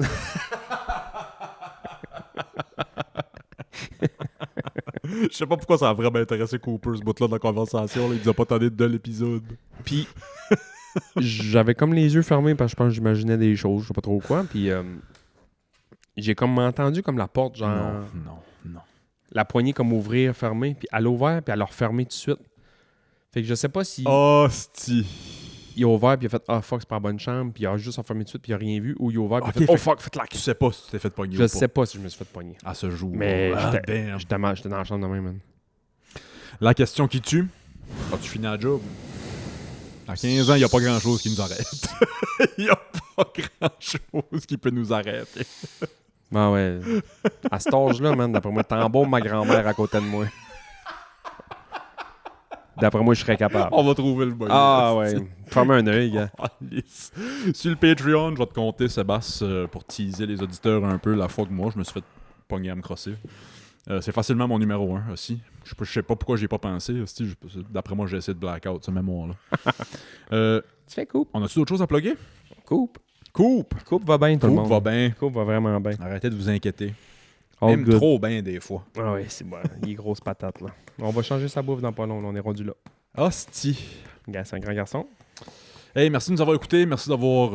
Je sais pas pourquoi ça a vraiment intéressé Cooper, ce bout-là de la conversation. Là. Il nous a pas tanné de l'épisode. Puis, j'avais comme les yeux fermés parce que je pense que j'imaginais des choses, je sais pas trop quoi. Puis, j'ai comme entendu comme la porte, genre, Non. la poignée comme ouvrir, fermer, puis elle a ouvert, puis elle a refermé tout de suite. Fait que je sais pas si Hostie. il a ouvert, puis il a fait « Ah, fuck, c'est pas la bonne chambre », puis il a juste refermé tout de suite, puis il a rien vu, ou il a ouvert, puis Ok, il a fait « Oh, fait- fuck, faites la Tu sais pas si tu t'es fait pogner Je ou pas. sais pas si je me suis fait pogner. À ce jour. Mais Ah, j'étais damn. j'étais dans la chambre de même, man. La question qui tue, as-tu fini la job? À 15 ans, il n'y a pas grand-chose qui nous arrête. Il n'y a pas grand-chose qui peut nous arrêter. Ah ouais. À cet âge-là, man, d'après moi, t'embaumes ma grand-mère à côté de moi. D'après moi, je serais capable. On va trouver le bon. Ah ouais. Ferme un œil, gars. Alice. Sur le Patreon, je vais te compter, Sébastien, pour teaser les auditeurs un peu la fois que moi, je me suis fait pogner à me crosser. C'est facilement mon numéro 1 aussi. Je sais pas pourquoi j'y ai pas pensé. Aussi. D'après moi, j'ai essayé de blackout ce mémoire-là. Tu fais coupe. On a-tu d'autres choses à plugger? Coupe. Coupe! Coupe va bien, tout le Coupe monde. va bien. Coupe va vraiment bien. Arrêtez de vous inquiéter. All Même good. trop bien des fois. Ah ouais, c'est bon. Il est grosse patate, là. On va changer sa bouffe dans pas long. Là, on est rendu là. Hostie. Gars, c'est un grand garçon. Hey, merci de nous avoir écoutés. Merci d'avoir...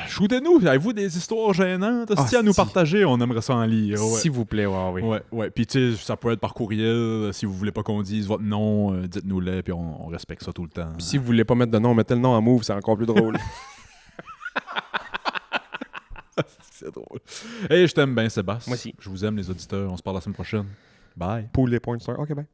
Shootez-nous. Avez-vous des histoires gênantes hostie, à nous Hostie. partager? On aimerait ça en lire. Ouais. S'il vous plaît, oui. Ouais. Puis, tu sais, ça peut être par courriel. Si vous voulez pas qu'on dise votre nom, dites-nous-le, puis on respecte ça tout le temps. Si vous voulez pas mettre de nom, mettez le nom en move, c'est encore plus drôle. C'est drôle. Hey, je t'aime bien, Sébastien. Moi aussi. Je vous aime, les auditeurs. On se parle la semaine prochaine. Bye. Pour les points de star. OK, bye.